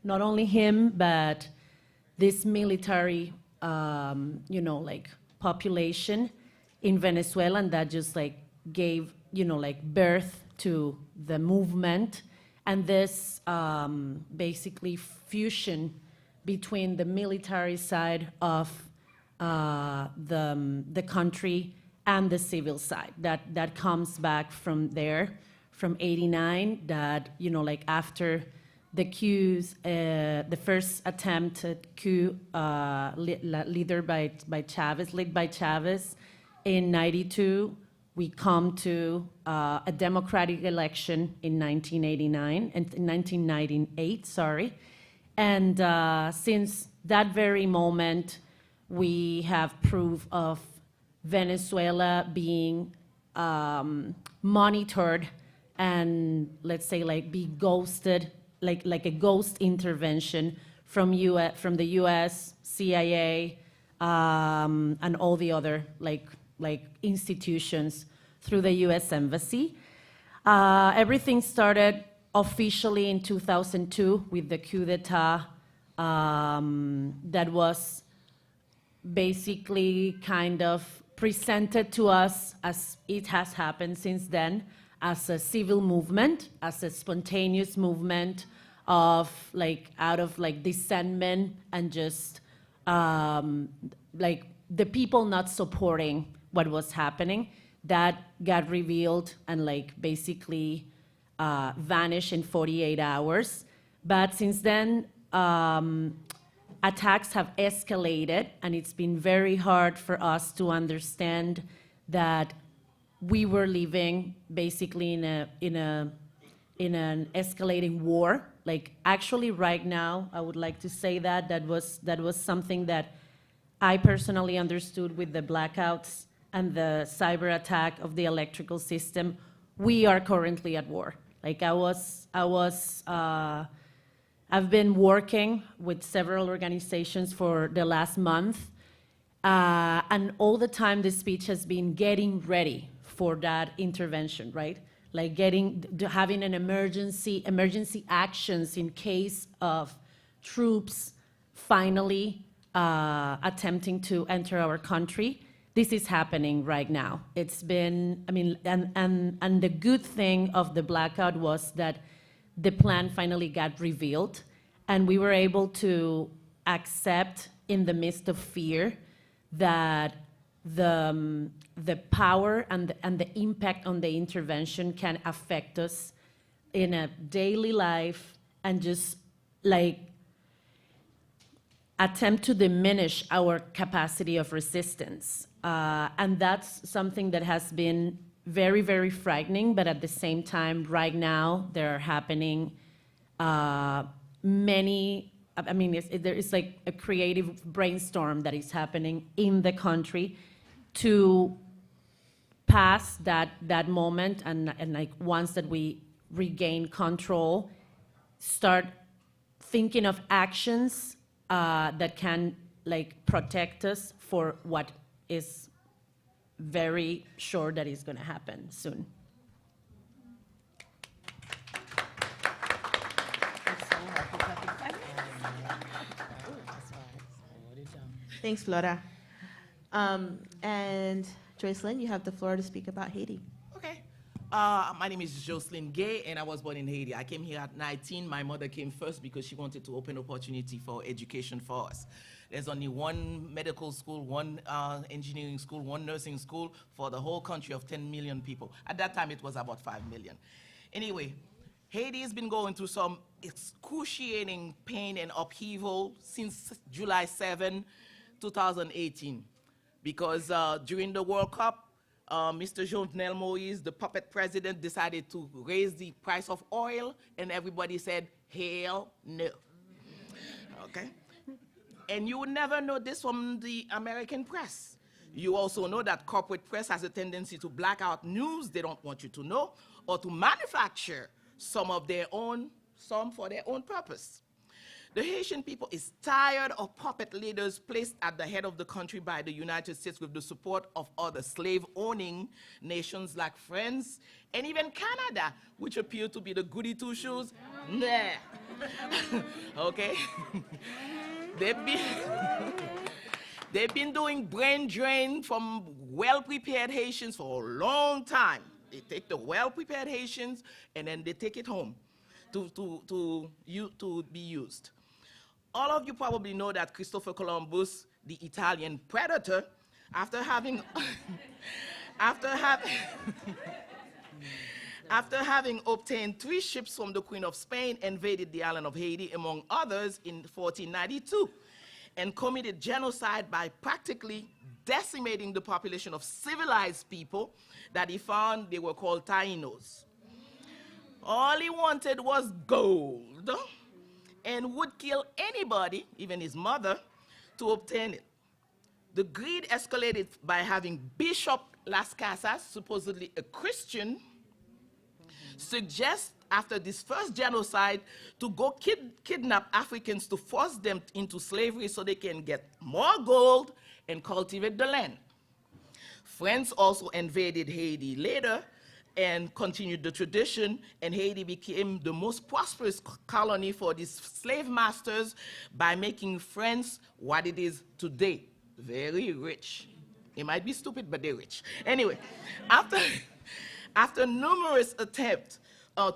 not only him, but this military, population in Venezuela, and that just like gave, birth to the movement. And this basically fusion between the military side of the country and the civil side that comes back from there, from '89, that, after the coups, the first attempt at coup led by Chavez in '92, we come to a democratic election in 1998, sorry. And since that very moment, we have proof of Venezuela being monitored and, let's say, like be ghosted, like a ghost intervention from the U.S., CIA, and all the other like institutions through the U.S. Embassy. Everything started officially in 2002 with the coup d'etat that was basically kind of presented to us, as it has happened since then, as a civil movement, as a spontaneous movement of out of dissentment and just the people not supporting what was happening. That got revealed and basically vanished in 48 hours. But since then, attacks have escalated, and it's been very hard for us to understand that we were living basically in an escalating war. Actually, right now, I would like to say that was something that I personally understood with the blackouts and the cyber attack of the electrical system. We are currently at war. I've been working with several organizations for the last month, and all the time the speech has been getting ready for that intervention, right? Having an emergency actions in case of troops finally attempting to enter our country. This is happening right now. It's been, and the good thing of the blackout was that the plan finally got revealed, and we were able to accept, in the midst of fear, that the power and the impact on the intervention can affect us in a daily life and just attempt to diminish our capacity of resistance. And that's something that has been very, very frightening, but at the same time, right now, there are happening many, there is a creative brainstorm that is happening in the country to pass that moment, and once that we regain control, start thinking of actions that can protect us for what is very sure that is going to happen soon. Thanks, Flora. And Joycelyn, you have the floor to speak about Haiti. Okay. My name is Jocelyn Gay, and I was born in Haiti. I came here at 19. My mother came first because she wanted to open opportunity for education for us. There's only one medical school, one engineering school, one nursing school for the whole country of 10 million people. At that time, it was about 5 million. Anyway, Haiti has been going through some excruciating pain and upheaval since July 7, 2018, because during the World Cup, Mr. Jovenel Moïse, the puppet president, decided to raise the price of oil, and everybody said, hell no. Okay? And you would never know this from the American press. You also know that corporate press has a tendency to black out news they don't want you to know, or to manufacture some for their own purpose. The Haitian people is tired of puppet leaders placed at the head of the country by the United States with the support of other slave-owning nations like France and even Canada, which appear to be the goody two-shoes. Nah. Okay? They've been doing brain drain from well-prepared Haitians for a long time. They take the well-prepared Haitians and then they take it home to be used. All of you probably know that Christopher Columbus, the Italian predator, after having obtained 3 ships from the Queen of Spain, invaded the island of Haiti, among others, in 1492, and committed genocide by practically decimating the population of civilized people that he found they were called Tainos. All he wanted was gold, and would kill anybody, even his mother, to obtain it. The greed escalated by having Bishop Las Casas, supposedly a Christian, suggest after this first genocide to go kidnap Africans to force them into slavery so they can get more gold and cultivate the land. France also invaded Haiti later and continued the tradition, and Haiti became the most prosperous colony for these slave masters by making France what it is today, very rich. It might be stupid, but they're rich. Anyway, after numerous attempts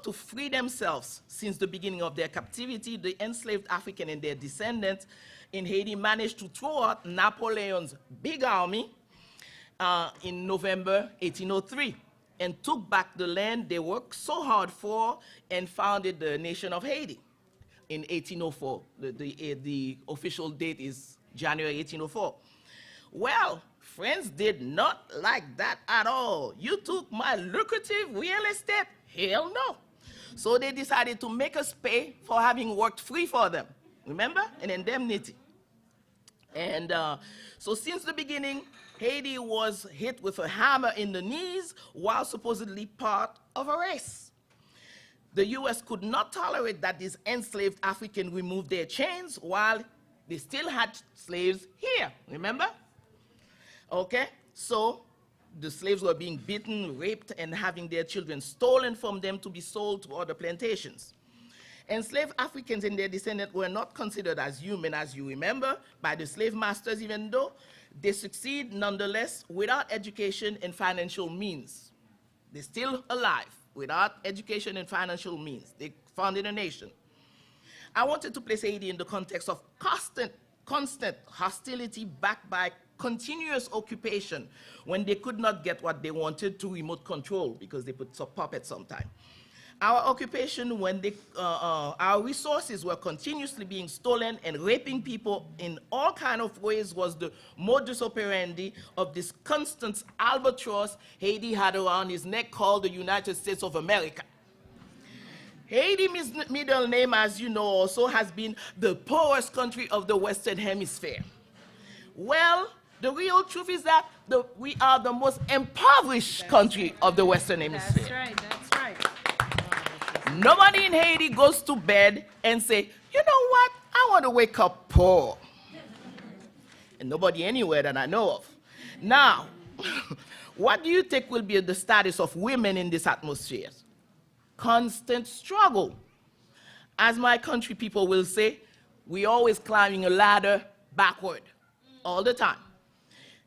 to free themselves since the beginning of their captivity, the enslaved African and their descendants in Haiti managed to throw out Napoleon's big army in November 1803. And took back the land they worked so hard for and founded the nation of Haiti in 1804. The official date is January 1804. Well, France did not like that at all. You took my lucrative real estate? Hell no. So they decided to make us pay for having worked free for them. Remember? An indemnity. And so since the beginning, Haiti was hit with a hammer in the knees while supposedly part of a race. The US could not tolerate that these enslaved Africans removed their chains while they still had slaves here, remember? Okay, so the slaves were being beaten, raped, and having their children stolen from them to be sold to other plantations. Enslaved Africans and their descendants were not considered as human, as you remember, by the slave masters, even though they succeed nonetheless without education and financial means. They're still alive without education and financial means. They founded a nation. I wanted to place Haiti in the context of constant hostility backed by continuous occupation when they could not get what they wanted to remote control because they put some puppets sometimes. Our occupation, when our resources were continuously being stolen and raping people in all kinds of ways, was the modus operandi of this constant albatross Haiti had around his neck called the United States of America. Haiti's middle name, as you know, also has been the poorest country of the Western Hemisphere. Well, the real truth is that we are the most impoverished country of the Western Hemisphere. That's right, that's right. Nobody in Haiti goes to bed and say, you know what, I want to wake up poor. And nobody anywhere that I know of. Now, what do you think will be the status of women in this atmosphere? Constant struggle. As my country people will say, we're always climbing a ladder backward all the time.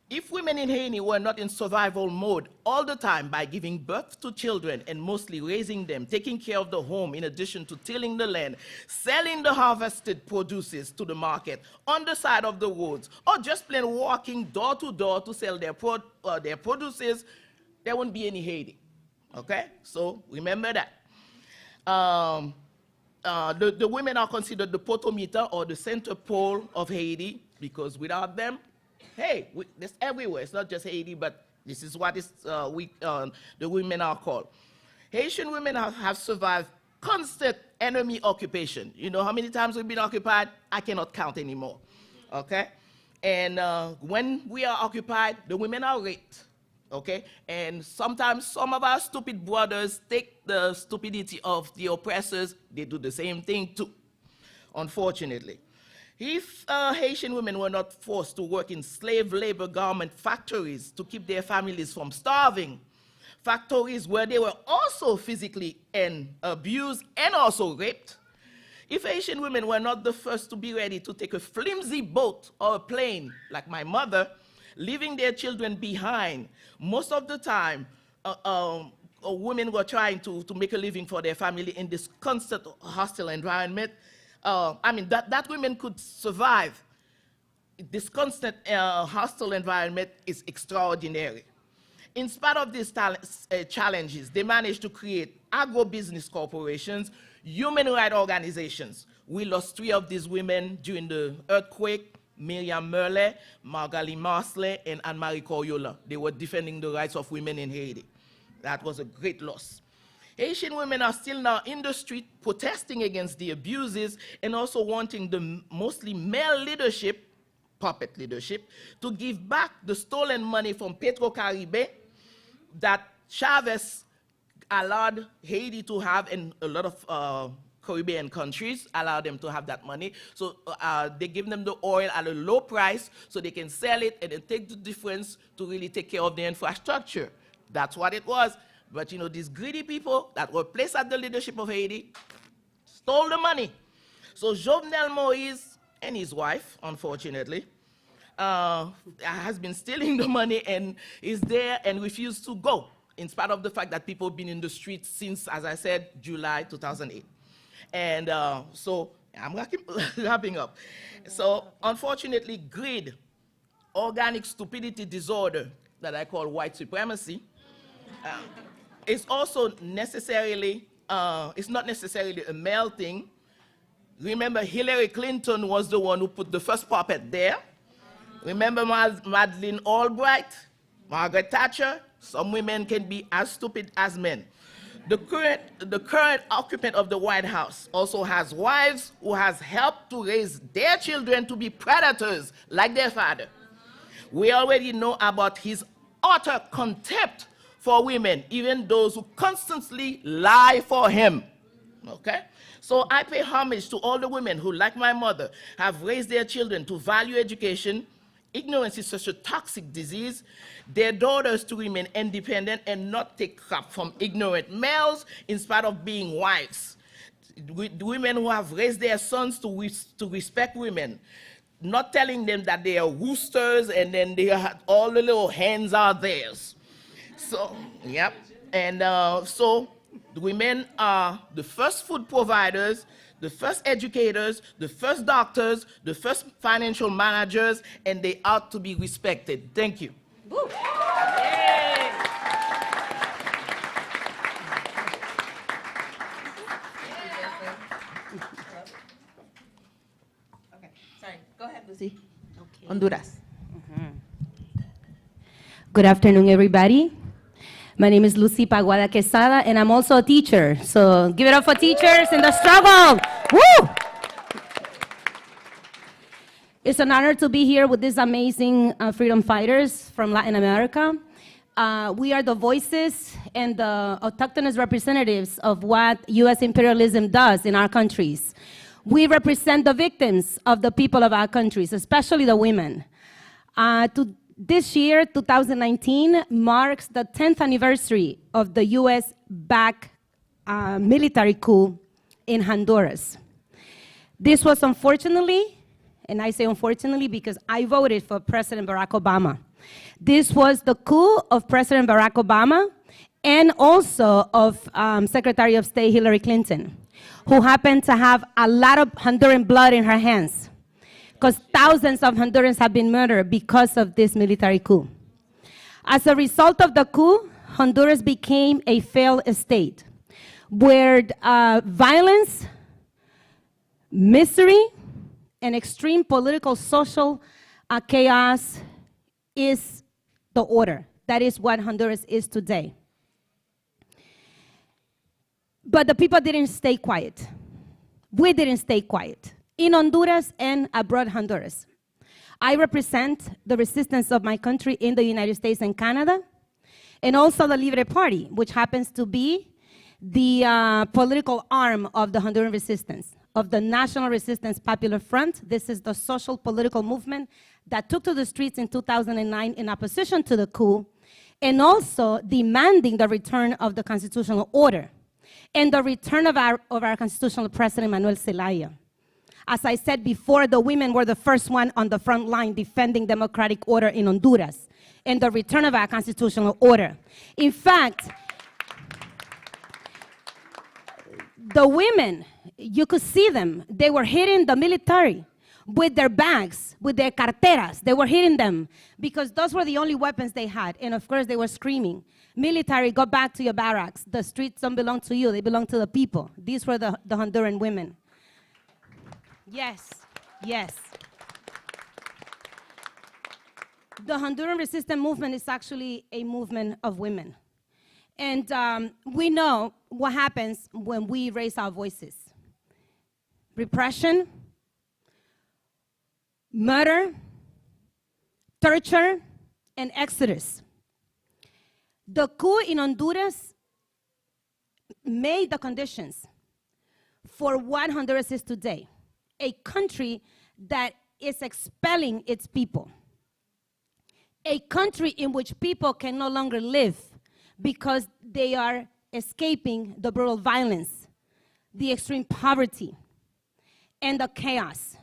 If women in Haiti were not in survival mode all the time by giving birth to children and mostly raising them, taking care of the home in addition to tilling the land, selling the harvested produces to the market on the side of the roads, or just plain walking door to door to sell their produces, there wouldn't be any Haiti. Okay? So remember that. The women are considered the potometer or the center pole of Haiti, because without them, hey, it's everywhere. It's not just Haiti, but this is what the women are called. Haitian women have survived constant enemy occupation. You know how many times we've been occupied? I cannot count anymore, okay? And when we are occupied, the women are raped, okay? And sometimes some of our stupid brothers take the stupidity of the oppressors. They do the same thing too, unfortunately. If Haitian women were not forced to work in slave labor garment factories to keep their families from starving, factories where they were also physically abused and also raped, if Haitian women were not the first to be ready to take a flimsy boat or a plane, like my mother, leaving their children behind, most of the time, women were trying to make a living for their family in this constant hostile environment. That women could survive this constant hostile environment is extraordinary. In spite of these challenges, they managed to create agro-business corporations, human rights organizations. We lost 3 of these women during the earthquake: Miriam Merle, Margali Marsley, and Anne-Marie Coriola. They were defending the rights of women in Haiti. That was a great loss. Haitian women are still now in the street protesting against the abuses and also wanting the mostly male leadership, puppet leadership, to give back the stolen money from Petro-Caribe that Chavez allowed Haiti to have, and a lot of Caribbean countries allow them to have that money. So they give them the oil at a low price so they can sell it and then take the difference to really take care of the infrastructure. That's what it was. But you know, these greedy people that were placed at the leadership of Haiti stole the money. So Jovenel Moïse and his wife, unfortunately, has been stealing the money and is there and refused to go, in spite of the fact that people have been in the streets since, as I said, July 2008. And so I'm wrapping up. So unfortunately, greed, organic stupidity disorder that I call white supremacy, it's also necessarily, it's not necessarily a male thing. Remember, Hillary Clinton was the one who put the first puppet there. Remember Madeleine Albright, Margaret Thatcher? Some women can be as stupid as men. The current occupant of the White House also has wives who has helped to raise their children to be predators like their father. We already know about his utter contempt for women, even those who constantly lie for him, okay? So I pay homage to all the women who, like my mother, have raised their children to value education. Ignorance is such a toxic disease. Their daughters to remain independent and not take crap from ignorant males in spite of being wives. The women who have raised their sons to respect women, not telling them that they are roosters and then all the little hens are theirs. So, yep. And so the women are the first food providers, the first educators, the first doctors, the first financial managers, and they ought to be respected. Thank you. Okay, sorry. Go ahead, Lucy. Okay. Honduras. Good afternoon, everybody. My name is Lucy Paguada Quesada, and I'm also a teacher. So give it up for teachers in the struggle. Woo! It's an honor to be here with these amazing freedom fighters from Latin America. We are the voices and the autochthonous representatives of what U.S. imperialism does in our countries. We represent the victims of the people of our countries, especially the women. This year, 2019, marks the 10th anniversary of the US-backed military coup in Honduras. This was unfortunately, and I say unfortunately because I voted for President Barack Obama. This was the coup of President Barack Obama and also of Secretary of State Hillary Clinton, who happened to have a lot of Honduran blood in her hands, because thousands of Hondurans have been murdered because of this military coup. As a result of the coup, Honduras became a failed state. where violence, misery, and extreme political, social chaos is the order. That is what Honduras is today. But the people didn't stay quiet. We didn't stay quiet in Honduras and abroad Honduras. I represent the resistance of my country in the United States and Canada, and also the Libre Party, which happens to be the political arm of the Honduran resistance, of the National Resistance Popular Front. This is the social political movement that took to the streets in 2009 in opposition to the coup, and also demanding the return of the constitutional order and the return of our constitutional president, Manuel Zelaya. As I said before, the women were the first one on the front line defending democratic order in Honduras and the return of our constitutional order. In fact, the women, you could see them, they were hitting the military with their bags, with their carteras. They were hitting them because those were the only weapons they had. And of course, they were screaming, military, go back to your barracks. The streets don't belong to you, they belong to the people. These were the Honduran women. Yes, yes. The Honduran resistance movement is actually a movement of women. And we know what happens when we raise our voices. Repression, murder, torture, and exodus. The coup in Honduras made the conditions for what Honduras is today, a country that is expelling its people, a country in which people can no longer live because they are escaping the brutal violence, the extreme poverty, and the chaos.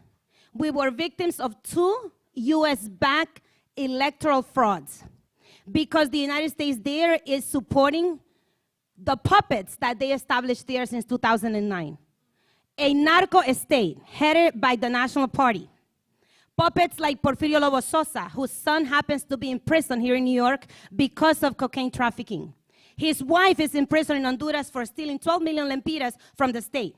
We were victims of 2 US-backed electoral frauds because the United States there is supporting the puppets that they established there since 2009. A narco state headed by the National Party. Puppets like Porfirio Lobo Sosa, whose son happens to be in prison here in New York because of cocaine trafficking. His wife is in prison in Honduras for stealing 12 million lempiras from the state.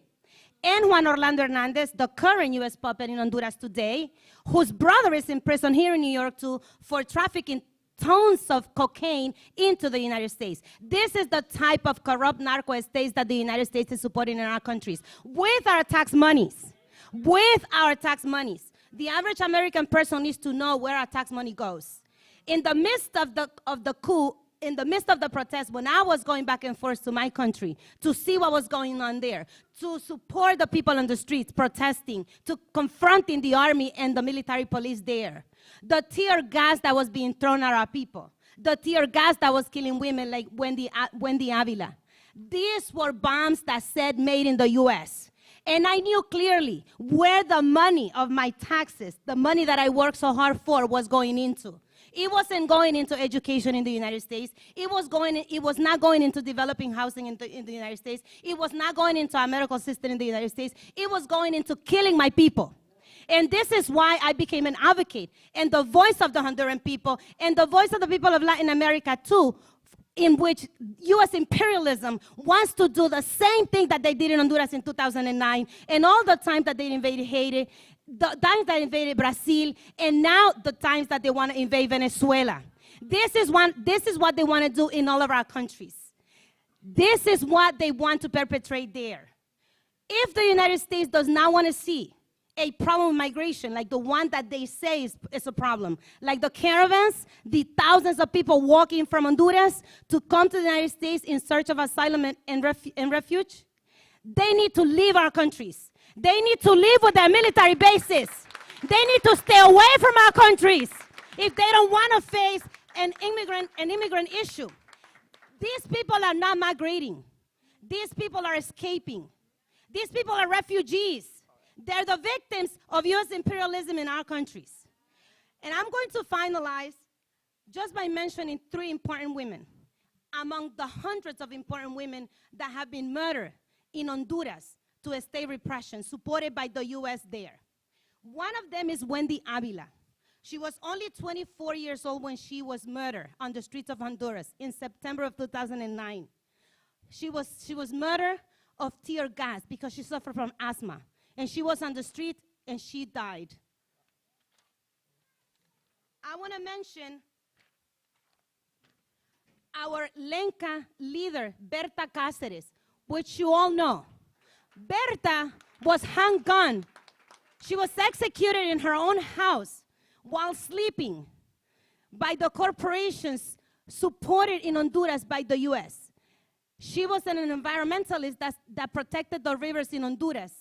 And Juan Orlando Hernandez, the current US puppet in Honduras today, whose brother is in prison here in New York too for trafficking tons of cocaine into the United States. This is the type of corrupt narco states that the United States is supporting in our countries with our tax monies. With our tax monies. The average American person needs to know where our tax money goes. In the midst of the coup, in the midst of the protest, when I was going back and forth to my country to see what was going on there, to support the people on the streets protesting, to confronting the army and the military police there, the tear gas that was being thrown at our people, the tear gas that was killing women like Wendy Avila. These were bombs that said made in the US. And I knew clearly where the money of my taxes, the money that I worked so hard for, was going into. It wasn't going into education in the United States. It was not going into developing housing in the United States. It was not going into our medical system in the United States. It was going into killing my people. And this is why I became an advocate and the voice of the Honduran people and the voice of the people of Latin America too, in which U.S. imperialism wants to do the same thing that they did in Honduras in 2009 and all the time that they invaded Haiti, the times that invaded Brazil, and now the times that they want to invade Venezuela. This is what they want to do in all of our countries. This is what they want to perpetrate there. If the United States does not want to see a problem with migration, like the one that they say is a problem, like the caravans, the thousands of people walking from Honduras to come to the United States in search of asylum and refuge, they need to leave our countries. They need to live with their military bases. They need to stay away from our countries if they don't want to face an immigrant issue. These people are not migrating. These people are escaping. These people are refugees. They're the victims of U.S. imperialism in our countries. And I'm going to finalize just by mentioning 3 important women among the hundreds of important women that have been murdered in Honduras to a state repression supported by the U.S. there. One of them is Wendy Avila. She was only 24 years old when she was murdered on the streets of Honduras in September of 2009. She was murdered of tear gas because she suffered from asthma. And she was on the street and she died. I want to mention our Lenca leader, Berta Cáceres, which you all know. Berta was hung gun. She was executed in her own house while sleeping by the corporations supported in Honduras by the US. She was an environmentalist that protected the rivers in Honduras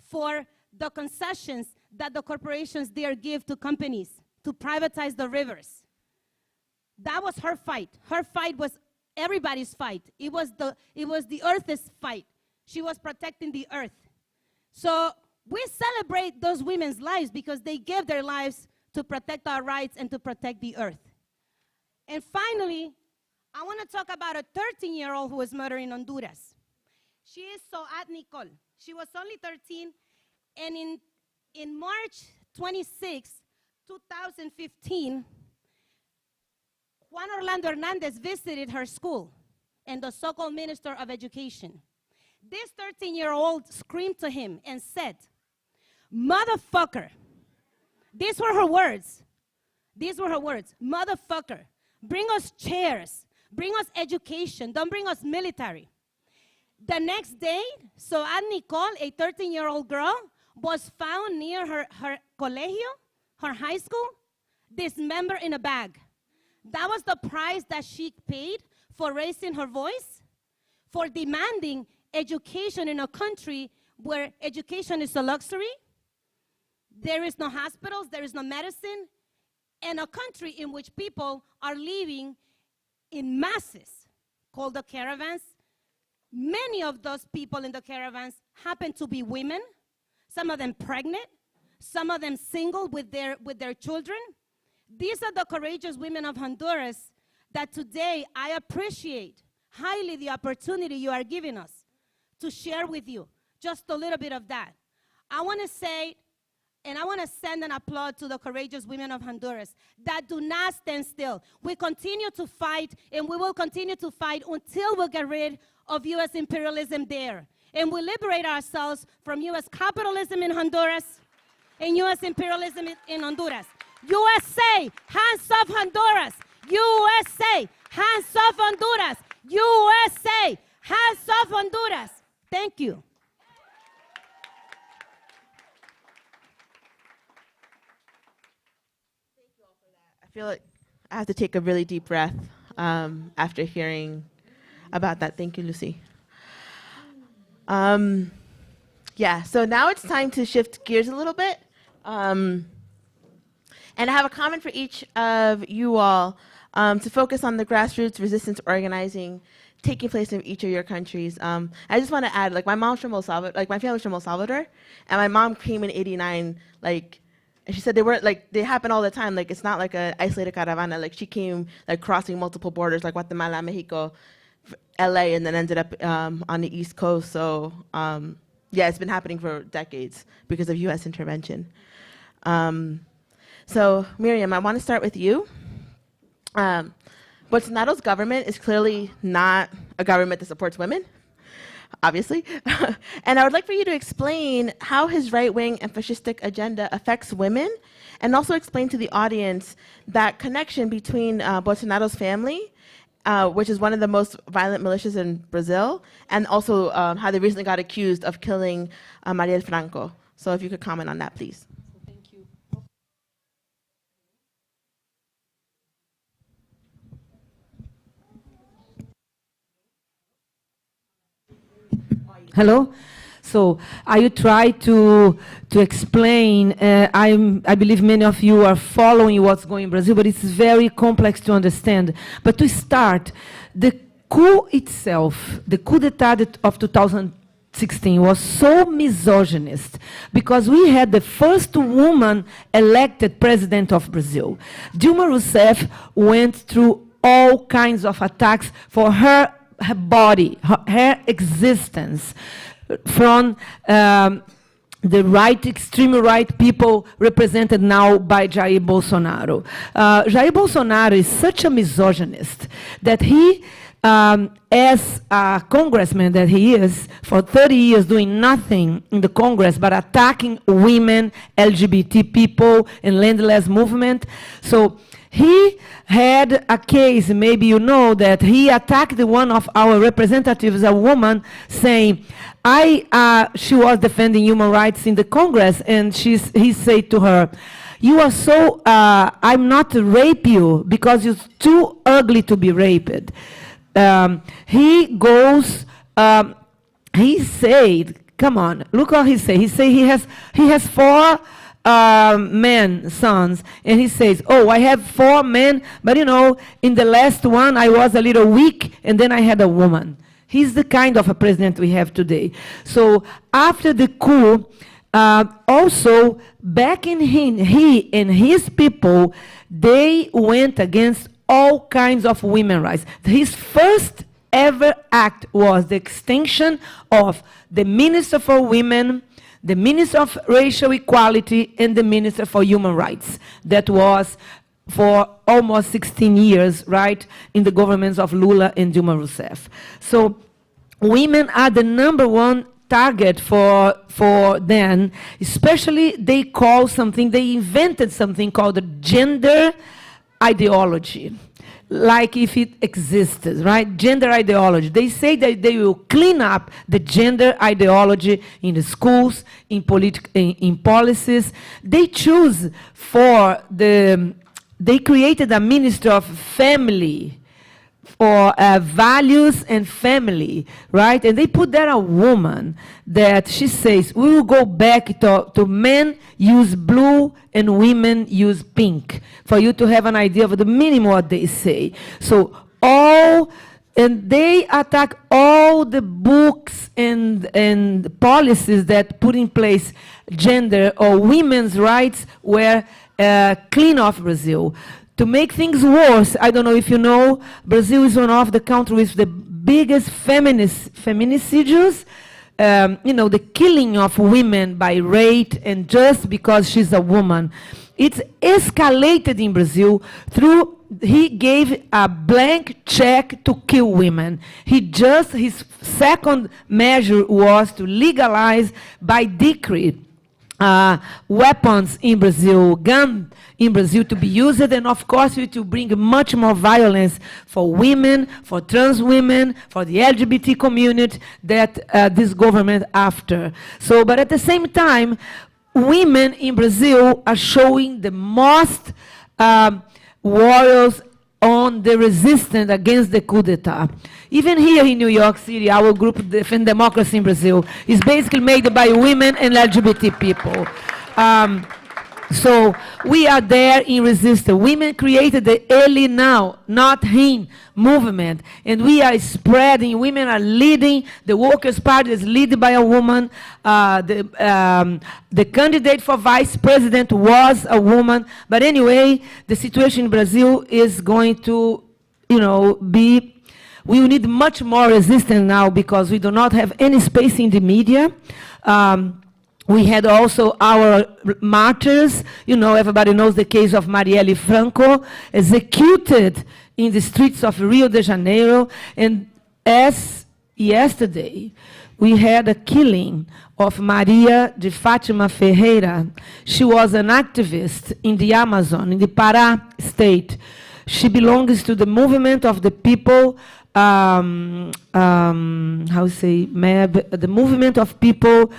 for the concessions that the corporations there give to companies to privatize the rivers. That was her fight. Her fight was everybody's fight. It was the earth's fight. She was protecting the earth. So we celebrate those women's lives because they gave their lives to protect our rights and to protect the earth. And finally, I want to talk about a 13-year-old who was murdered in Honduras. She is Soad Nicole. She was only 13, and in March 26, 2015, Juan Orlando Hernandez visited her school and the so-called Minister of Education. This 13-year-old screamed to him and said, "Motherfucker." These were her words. These were her words. "Motherfucker, bring us chairs, bring us education, don't bring us military." The next day, Soad Nicole, a 13-year-old girl, was found near her colegio, her high school, dismembered in a bag. That was the price that she paid for raising her voice, for demanding education in a country where education is a luxury. There is no hospitals, there is no medicine, and a country in which people are living in masses called the caravans. Many of those people in the caravans happen to be women, some of them pregnant, some of them single with their children. These are the courageous women of Honduras that today I appreciate highly the opportunity you are giving us to share with you just a little bit of that. I want to say, and I want to send an applaud to the courageous women of Honduras that do not stand still. We continue to fight, and we will continue to fight until we get rid of U.S. imperialism there. And we liberate ourselves from U.S. capitalism in Honduras and U.S. imperialism in Honduras. USA, hands off Honduras. USA, hands off Honduras. USA, hands off Honduras. Thank you. I feel like I have to take a really deep breath after hearing about that. Thank you, Lucy. Yeah, so now it's time to shift gears a little bit. And I have a comment for each of you all to focus on the grassroots resistance organizing taking place in each of your countries. I just want to add, like, my mom's from El Salvador, like, my family's from El Salvador, and my mom came in '89, like, and she said they weren't, like, they happen all the time. Like, it's not like an isolated caravana. Like, she came, like, crossing multiple borders, like Guatemala, Mexico, LA, and then ended up on the East Coast. So, yeah, it's been happening for decades because of US intervention. So, Miriam, I want to start with you. Bolsonaro's government is clearly not a government that supports women, obviously. And I would like for you to explain how his right-wing and fascistic agenda affects women, and also explain to the audience that connection between Bolsonaro's family, which is one of the most violent militias in Brazil, and also how they recently got accused of killing Mariel Franco. So if you could comment on that, please. Hello? So I will try to explain. I believe many of you are following what's going in Brazil, but it's very complex to understand. But to start, the coup itself, the coup d'etat of 2016 was so misogynist because we had the first woman elected president of Brazil. Dilma Rousseff went through all kinds of attacks for her body, her existence, from the right, extreme right people represented now by Jair Bolsonaro. Jair Bolsonaro is such a misogynist that he as a congressman that he is, for 30 years doing nothing in the Congress but attacking women, LGBT people, and landless movement. So he had a case, maybe you know, that he attacked one of our representatives, a woman, saying, she was defending human rights in the Congress, and he said to her, "You are so, I'm not to rape you because you're too ugly to be raped." He goes, he said, come on, look what he said. He said he has 4 men, sons, and he says, "Oh, I have 4 men, but you know, in the last one I was a little weak, and then I had a woman." He's the kind of a president we have today. So after the coup, also back in he and his people, they went against all kinds of women's rights. His first ever act was the extinction of the Minister for Women, the Minister of Racial Equality, and the Minister for Human Rights. That was for almost 16 years, right, in the governments of Lula and Dilma Rousseff. So women are the #1 target for them, especially they invented something called the gender ideology, like if it existed, right? Gender ideology. They say that they will clean up the gender ideology in the schools, in policies. They created a Ministry of Family, for values and family, right? And they put there a woman that she says, we will go back to men use blue and women use pink, for you to have an idea of the meaning what they say. So and they attack all the books and policies that put in place gender or women's rights were clean off Brazil. To make things worse, I don't know if you know, Brazil is one of the countries with the biggest feminicides, the killing of women by rape and just because she's a woman. It's escalated in Brazil through, he gave a blank check to kill women. His second measure was to legalize by decree weapons in Brazil, gun in Brazil to be used, and of course it will bring much more violence for women, for trans women, for the LGBT community that this government after. So, but at the same time, women in Brazil are showing the most warriors on the resistance against the coup d'etat. Even here in New York City, our group Defend Democracy in Brazil is basically made by women and LGBT people. So we are there in resistance. Women created the Early Now, Not Him movement, and we are spreading. Women are leading. The Workers' Party is led by a woman. The candidate for vice president was a woman. But anyway, the situation in Brazil is going to, be. We will need much more resistance now because we do not have any space in the media. We had also our martyrs. Everybody knows the case of Marielle Franco, executed in the streets of Rio de Janeiro. And as yesterday, we had a killing of Maria de Fátima Ferreira. She was an activist in the Amazon, in the Pará state. She belongs to the movement of the people, the movement of people,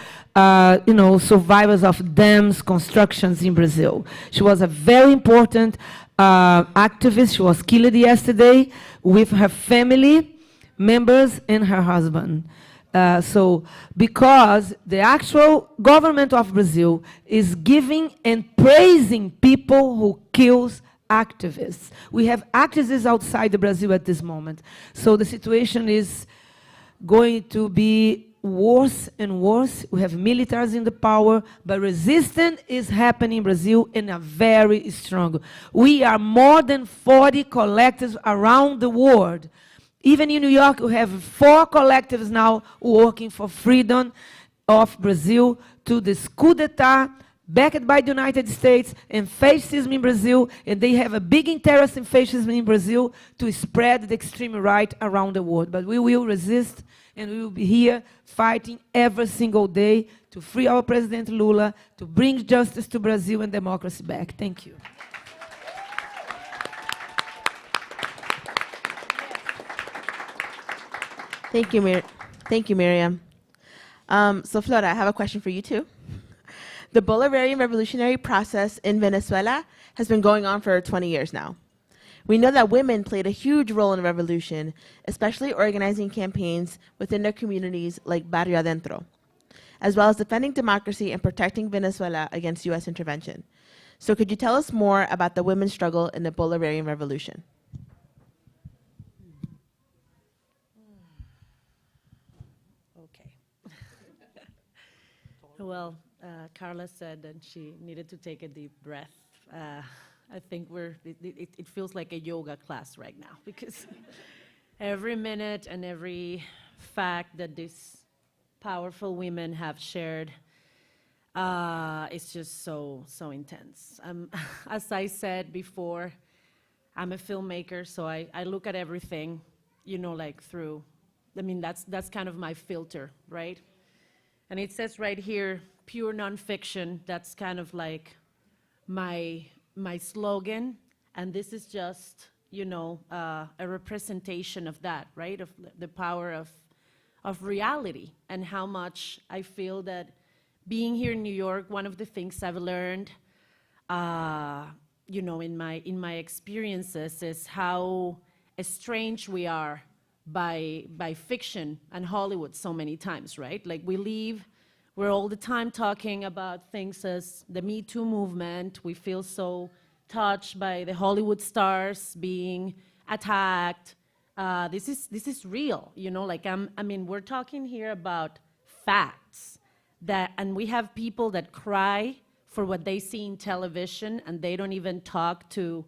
survivors of dams, constructions in Brazil. She was a very important activist. She was killed yesterday with her family members and her husband. Because the actual government of Brazil is giving and praising people who kills activists. We have activists outside the Brazil at this moment. So the situation is going to be worse and worse. We have militaries in the power, but resistance is happening in Brazil in a very strong. We are more than 40 collectives around the world. Even in New York, we have 4 collectives now working for freedom of Brazil to this coup d'etat backed by the United States and fascism in Brazil, and they have a big interest in fascism in Brazil to spread the extreme right around the world. But we will resist, and we will be here fighting every single day to free our President Lula, to bring justice to Brazil and democracy back. Thank you. Thank you, Miriam. So Flora, I have a question for you too. The Bolivarian revolutionary process in Venezuela has been going on for 20 years now. We know that women played a huge role in the revolution, especially organizing campaigns within their communities like Barrio Adentro, as well as defending democracy and protecting Venezuela against US intervention. So could you tell us more about the women's struggle in the Bolivarian revolution? Okay. Well, Carla said that she needed to take a deep breath. I think it feels like a yoga class right now, because every minute and every fact that these powerful women have shared, it's just so intense. As I said before, I'm a filmmaker, so I look at everything, you know, like through, I mean, that's kind of my filter, right? And it says right here, pure nonfiction. That's kind of like my slogan, and this is just, you know, a representation of that, right? Of the power of reality, and how much I feel that being here in New York, one of the things I've learned, you know, in my experiences is how estranged we are by fiction and Hollywood so many times, right? Like we're all the time talking about things as the Me Too movement. We feel so touched by the Hollywood stars being attacked. This is real, you know, like I mean, we're talking here about facts and we have people that cry for what they see in television, and they don't even talk to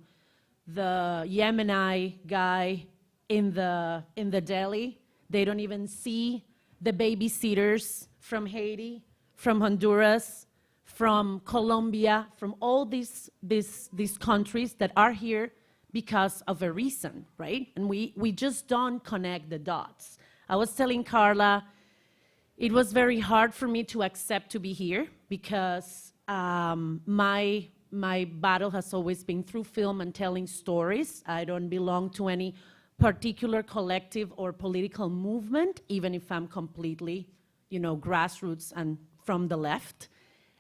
the Yemeni guy in the deli. They don't even see the babysitters from Haiti, from Honduras, from Colombia, from all these countries that are here because of a reason, right? And we just don't connect the dots. I was telling Carla, it was very hard for me to accept to be here, because my battle has always been through film and telling stories. I don't belong to any particular collective or political movement, even if I'm completely, you know, grassroots and from the left.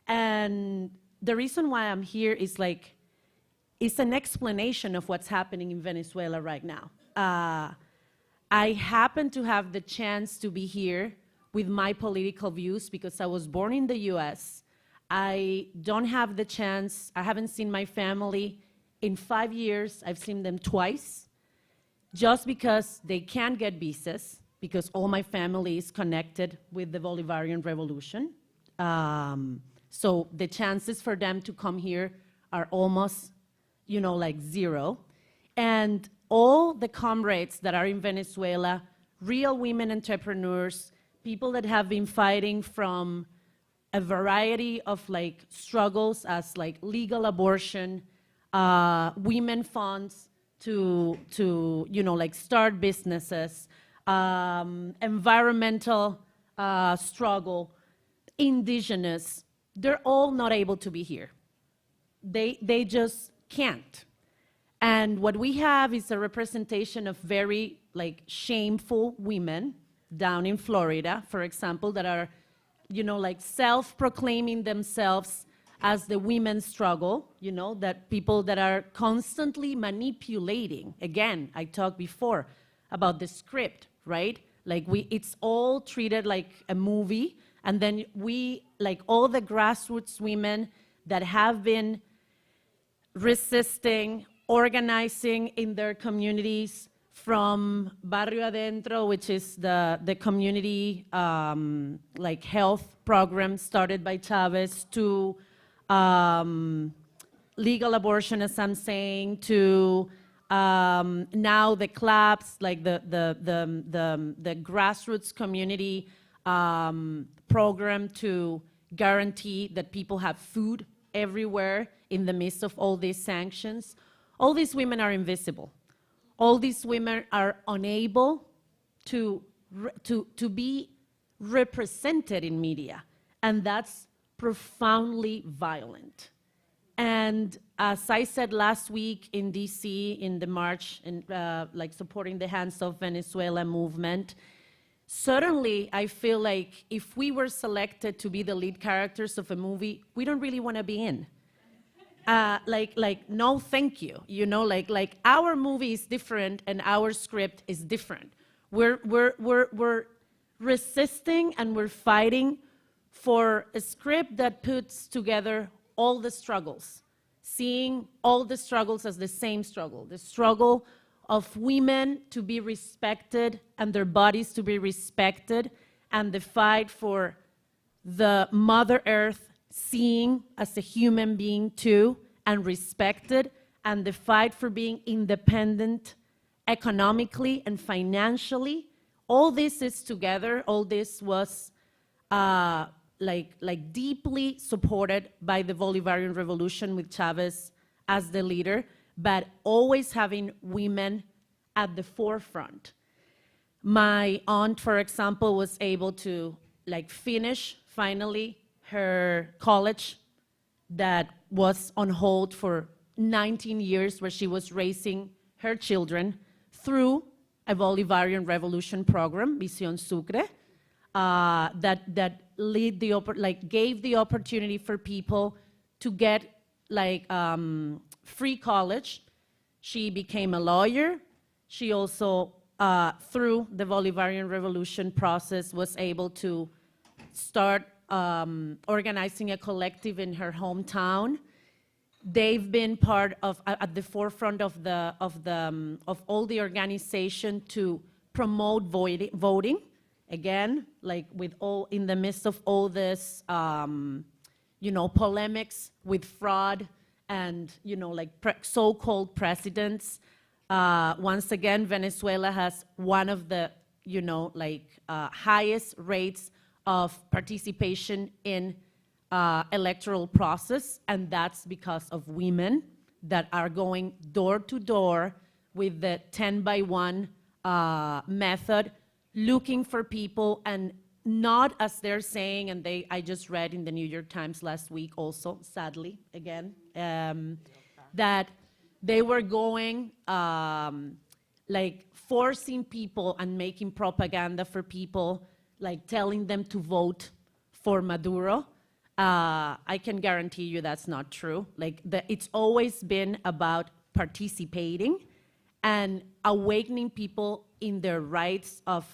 And the reason why I'm here is like, it's an explanation of what's happening in Venezuela right now. I happen to have the chance to be here with my political views because I was born in the US. I don't have the chance, I haven't seen my family in 5 years. I've seen them twice, just because they can't get visas, because all my family is connected with the Bolivarian Revolution. So the chances for them to come here are almost, you know, like zero. And all the comrades that are in Venezuela, real women entrepreneurs, people that have been fighting from a variety of like struggles as like legal abortion, women funds to you know, like start businesses, environmental struggle, indigenous, they're all not able to be here. They just can't. And what we have is a representation of very like shameful women down in Florida, for example, that are, you know, like self-proclaiming themselves as the women's struggle, you know, that people that are constantly manipulating. Again, I talked before about the script, right? Like it's all treated like a movie, and then we, like all the grassroots women that have been resisting, organizing in their communities, from Barrio Adentro, which is the community like health program started by Chavez, to legal abortion, as I'm saying, to now the clubs, like the grassroots community program to guarantee that people have food everywhere in the midst of all these sanctions, all these women are invisible. All these women are unable to be represented in media, and that's profoundly violent. And as I said last week in DC in the march, and like supporting the Hands Off Venezuela movement, certainly I feel like if we were selected to be the lead characters of a movie, we don't really want to be in. No, thank you. You know, like our movie is different and our script is different. We're resisting and we're fighting for a script that puts together all the struggles, seeing all the struggles as the same struggle, the struggle of women to be respected and their bodies to be respected, and the fight for the Mother Earth seeing as a human being too and respected, and the fight for being independent economically and financially. All this is together, all this was deeply supported by the Bolivarian Revolution with Chavez as the leader, but always having women at the forefront. My aunt, for example, was able to finish finally her college that was on hold for 19 years, where she was raising her children through a Bolivarian Revolution program, Visión Sucre, that gave the opportunity for people to get free college. She became a lawyer. She also, through the Bolivarian Revolution process, was able to start organizing a collective in her hometown. They've been part of, at the forefront of all the organization to promote voting. Again, in the midst of all this, polemics with fraud and, so-called presidents. Once again, Venezuela has one of the, highest rates of participation in electoral process, and that's because of women that are going door to door with the 10-by-1 method, looking for people, and not as they're saying, and I just read in the New York Times last week also, sadly, again, that they were going, forcing people and making propaganda for people, telling them to vote for Maduro. I can guarantee you that's not true. It's always been about participating and awakening people in their rights of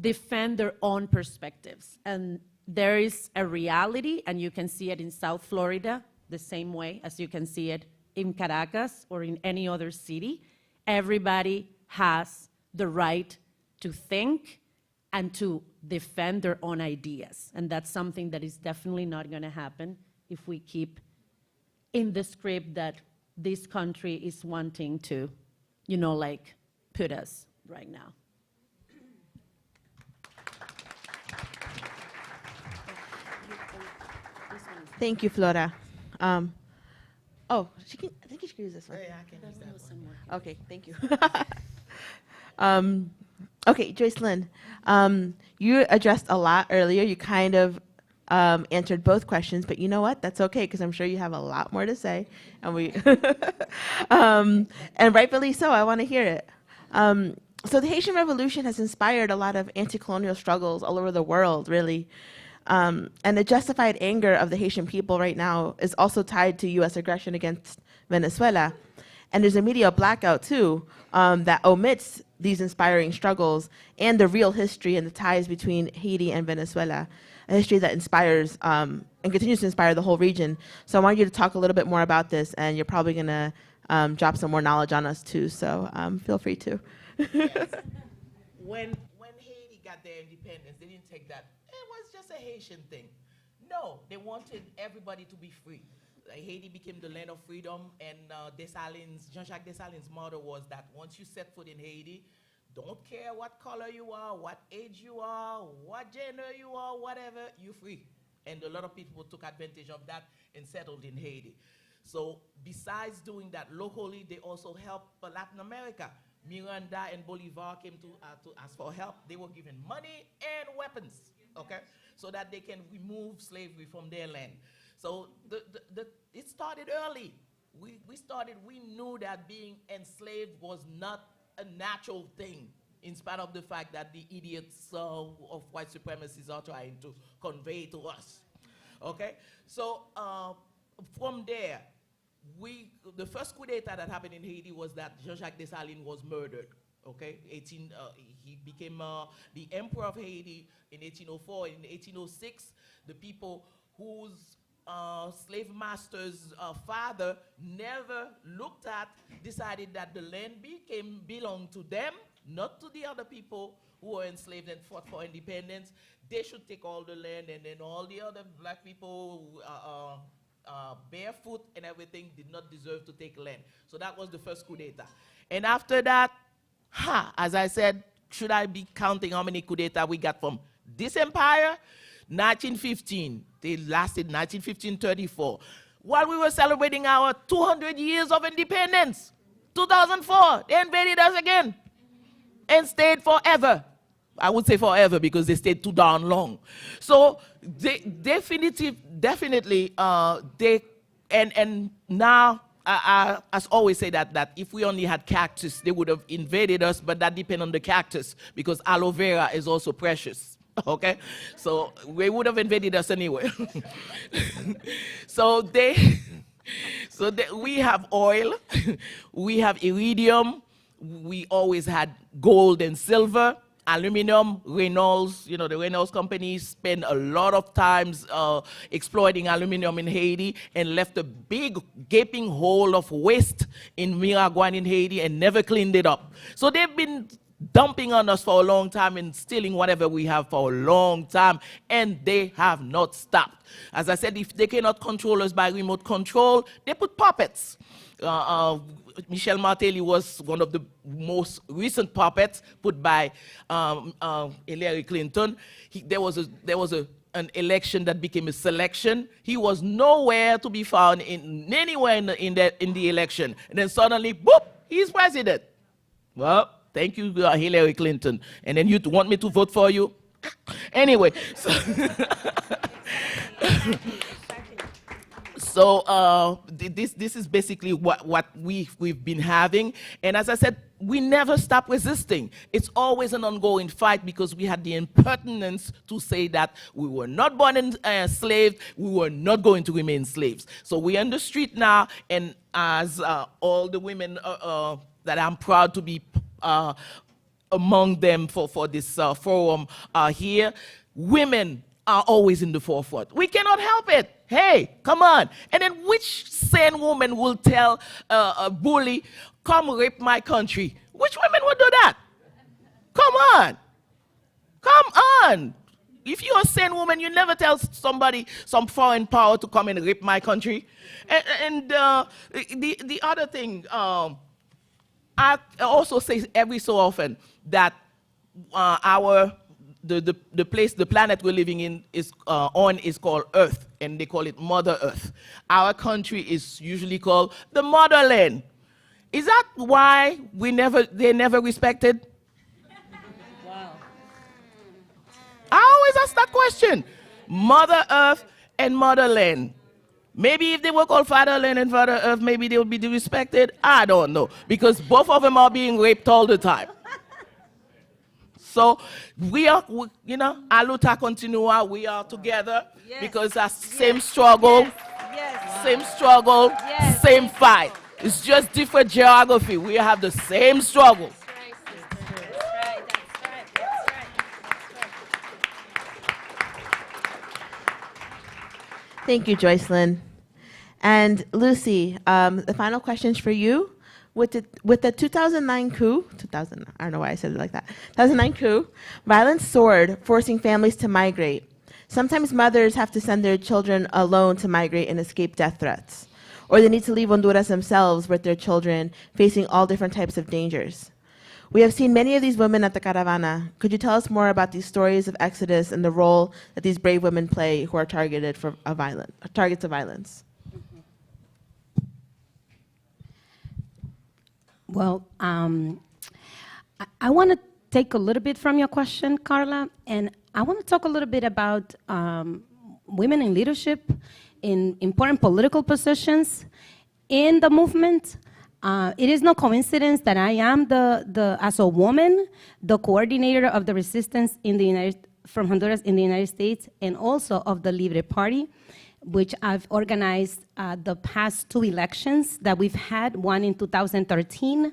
defend their own perspectives. And there is a reality, and you can see it in South Florida the same way as you can see it in Caracas or in any other city. Everybody has the right to think and to defend their own ideas. And that's something that is definitely not going to happen if we keep in the script that this country is wanting to, put us right now. Thank you, Flora. I think she can use this one. Yeah, I can use that one. Okay, thank you. Okay, Joyce Lynn, you addressed a lot earlier. You kind of answered both questions, but you know what? That's okay, because I'm sure you have a lot more to say, and and rightfully so. I want to hear it. So the Haitian Revolution has inspired a lot of anti-colonial struggles all over the world, really. And the justified anger of the Haitian people right now is also tied to U.S. aggression against Venezuela. And there's a media blackout, too, that omits these inspiring struggles and the real history and the ties between Haiti and Venezuela, a history that inspires and continues to inspire the whole region. So I want you to talk a little bit more about this, and you're probably going to drop some more knowledge on us, too. So feel free to. Yes. When Haiti got their independence, they didn't take that. It was just a Haitian thing. No, they wanted everybody to be free. Haiti became the land of freedom, and Jean-Jacques Dessalines' motto was that once you set foot in Haiti, don't care what color you are, what age you are, what gender you are, whatever, you're free. And a lot of people took advantage of that and settled in Haiti. So besides doing that locally, they also helped Latin America. Miranda and Bolivar came to ask for help. They were given money and weapons, okay, so that they can remove slavery from their land. So it started early. We knew that being enslaved was not a natural thing, in spite of the fact that the idiots of white supremacists are trying to convey to us, okay? So from there, the first coup d'etat that happened in Haiti was that Jean-Jacques Dessalines was murdered, okay? He became the emperor of Haiti in 1804. In 1806, the people whose slave master's father never looked at decided that the land belonged to them, not to the other people who were enslaved and fought for independence. They should take all the land, and then all the other black people barefoot and everything did not deserve to take land. So that was the first coup d'etat. And after that, as I said, should I be counting how many coup d'etat we got from this empire? 1915, they lasted 1915-34. While we were celebrating our 200 years of independence, 2004, they invaded us again and stayed forever. I would say forever because they stayed too darn long. So they definitely, and now, I always say that if we only had cactus, they would have invaded us, but that depends on the cactus because aloe vera is also precious. Okay, so we would have invaded us anyway. So we have oil, we have iridium, we always had gold and silver, aluminum. Reynolds, the Reynolds company spent a lot of times exploiting aluminum in Haiti and left a big gaping hole of waste in Miragouane in Haiti and never cleaned it up. So they've been dumping on us for a long time and stealing whatever we have for a long time, and they have not stopped. As I said, if they cannot control us by remote control, they put puppets. Michel Martelly was one of the most recent puppets put by Hillary Clinton. There was an election that became a selection. He was nowhere to be found anywhere in the election. And then suddenly, boop, he's president. Well, thank you, Hillary Clinton. And then you want me to vote for you? Anyway, so this is basically what we've been having. And as I said, we never stop resisting. It's always an ongoing fight because we had the impertinence to say that we were not born enslaved, we were not going to remain slaves. So we're on the street now, and as all the women that I'm proud to be among them for this forum here, women are always in the forefront. We cannot help it. Hey, come on. And then which sane woman will tell a bully, come rape my country? Which women would do that? Come on. Come on. If you're a sane woman, you never tell somebody, some foreign power to come and rape my country. And the other thing, I also say every so often that the planet we're living in is called Earth, and they call it Mother Earth. Our country is usually called the motherland. Is that why they never respected? Wow. I always ask that question. Mother Earth and motherland. Maybe if they were called Fatherland and Father Earth, maybe they would be respected. I don't know, because both of them are being raped all the time. So we are, a luta continua, we are together, yes, because that's same struggle, yes, same struggle, yes, same fight. It's just different geography. We have the same struggle. Thank you, Joycelyn. And Lucy, the final questions for you. With the 2009 coup, I don't know why I said it like that, 2009 coup, violence soared, forcing families to migrate. Sometimes mothers have to send their children alone to migrate and escape death threats. Or they need to leave Honduras themselves with their children, facing all different types of dangers. We have seen many of these women at the caravana. Could you tell us more about these stories of exodus and the role that these brave women play who are targets of violence? Well, I want to take a little bit from your question, Carla, and I want to talk a little bit about women in leadership, in important political positions in the movement. It is no coincidence that I am as a woman, the coordinator of the resistance from Honduras in the United States, and also of the Libre Party, which I've organized the past 2 elections that we've had, one in 2013,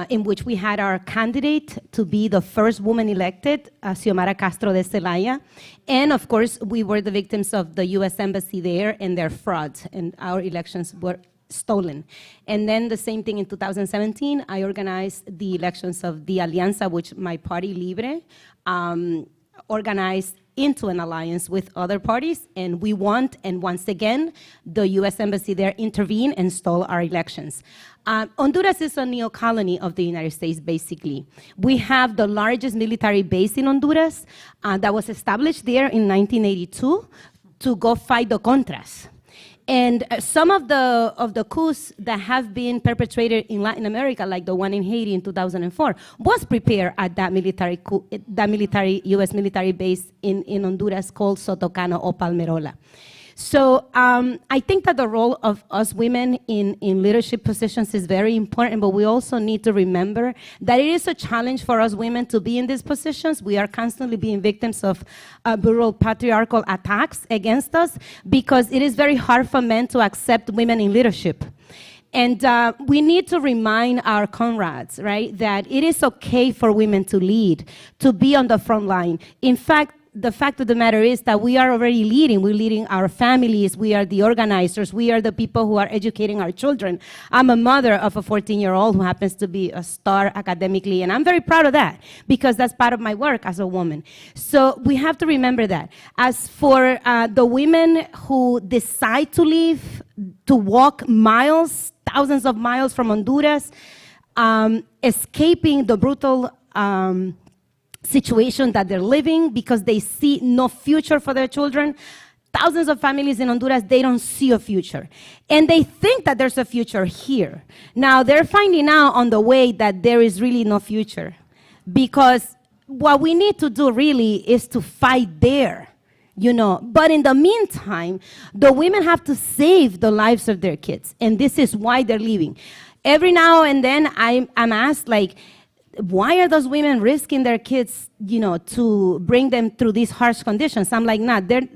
in which we had our candidate to be the first woman elected, Xiomara Castro de Celaya. And of course, we were the victims of the US Embassy there and their fraud, and our elections were stolen. And then the same thing in 2017, I organized the elections of the Alianza, which my party, Libre, organized into an alliance with other parties, and we won, and once again, the US Embassy there intervened and stole our elections. Honduras is a neo-colony of the United States, basically. We have the largest military base in Honduras that was established there in 1982 to go fight the Contras. And some of the coups that have been perpetrated in Latin America, like the one in Haiti in 2004, was prepared at that US military base in Honduras called Sotocano or Palmerola. So I think that the role of us women in leadership positions is very important, but we also need to remember that it is a challenge for us women to be in these positions. We are constantly being victims of brutal patriarchal attacks against us because it is very hard for men to accept women in leadership. And we need to remind our comrades, right, that it is okay for women to lead, to be on the front line. In fact, the fact of the matter is that we are already leading. We're leading our families. We are the organizers. We are the people who are educating our children. I'm a mother of a 14-year-old who happens to be a star academically, and I'm very proud of that because that's part of my work as a woman. So we have to remember that. As for the women who decide to leave, to walk miles, thousands of miles from Honduras, escaping the brutal situation that they're living because they see no future for their children. Thousands of families in Honduras, they don't see a future. And they think that there's a future here. Now, they're finding out on the way that there is really no future because what we need to do really is to fight there, you know. But in the meantime, the women have to save the lives of their kids, and this is why they're leaving. Every now and then, I'm asked, like, why are those women risking their kids, you know, to bring them through these harsh conditions? I'm like, nah, they're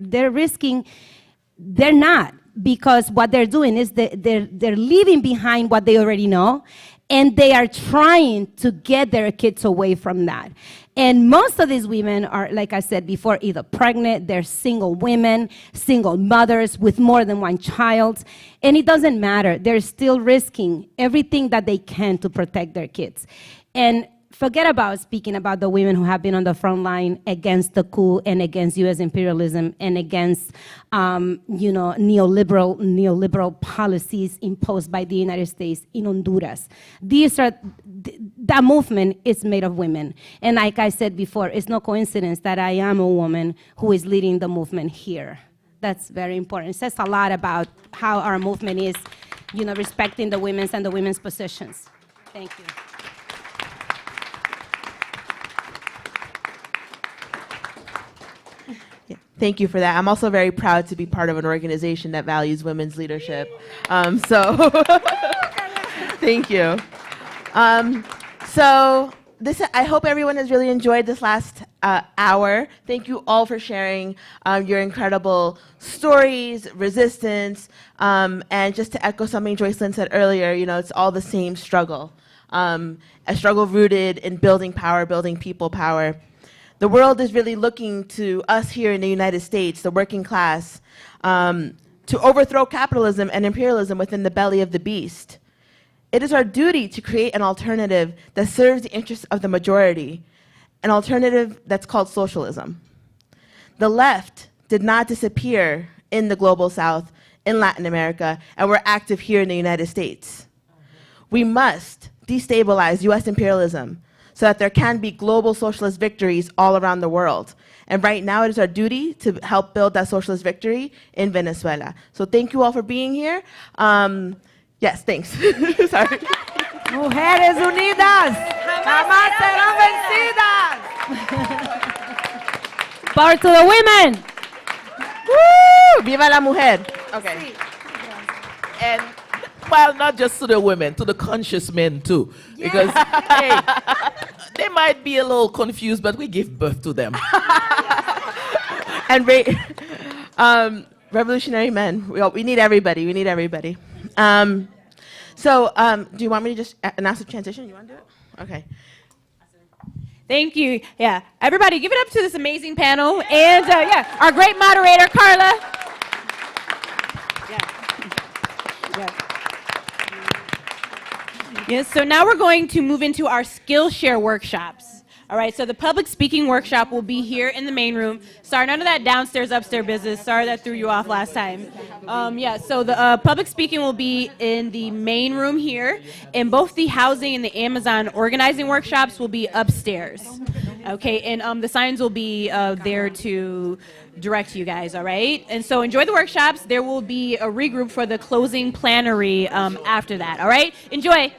not, because what they're doing is they're leaving behind what they already know, and they are trying to get their kids away from that. And most of these women are, like I said before, either pregnant, they're single women, single mothers with more than one child, and it doesn't matter. They're still risking everything that they can to protect their kids. And forget about speaking about the women who have been on the front line against the coup and against US imperialism and against you know, neoliberal policies imposed by the United States in Honduras. That movement is made of women. And like I said before, it's no coincidence that I am a woman who is leading the movement here. That's very important. It says a lot about how our movement is, you know, respecting the women's and the women's positions. Thank you. Yeah, thank you for that. I'm also very proud to be part of an organization that values women's leadership. So thank you. So I hope everyone has really enjoyed this last hour. Thank you all for sharing your incredible stories, resistance, and just to echo something Joycelyn said earlier, you know, it's all the same struggle, a struggle rooted in building power, building people power. The world is really looking to us here in the United States, the working class, to overthrow capitalism and imperialism within the belly of the beast. It is our duty to create an alternative that serves the interests of the majority, an alternative that's called socialism. The left did not disappear in the global south, in Latin America, and we're active here in the United States. We must destabilize US imperialism so that there can be global socialist victories all around the world. And right now it is our duty to help build that socialist victory in Venezuela. So thank you all for being here. Yes, thanks. Sorry. Mujeres unidas, jamás serán vencidas. Power to the women. Woo! Viva la mujer. Okay. And, well, not just to the women, to the conscious men too. Because, hey, they might be a little confused, but we give birth to them. And revolutionary men. We need everybody. We need everybody. So do you want me to just announce the transition? You want to do it? Okay. Thank you. Yeah, everybody give it up to this amazing panel. And yeah, our great moderator, Carla. Yes, so now we're going to move into our Skillshare workshops. All right, so the public speaking workshop will be here in the main room. Sorry, none of that downstairs, upstairs business. Sorry that threw you off last time. Yeah, so the public speaking will be in the main room here, and both the housing and the Amazon organizing workshops will be upstairs. Okay, and the signs will be there to direct you guys, all right? And so enjoy the workshops. There will be a regroup for the closing plenary after that, all right? Enjoy.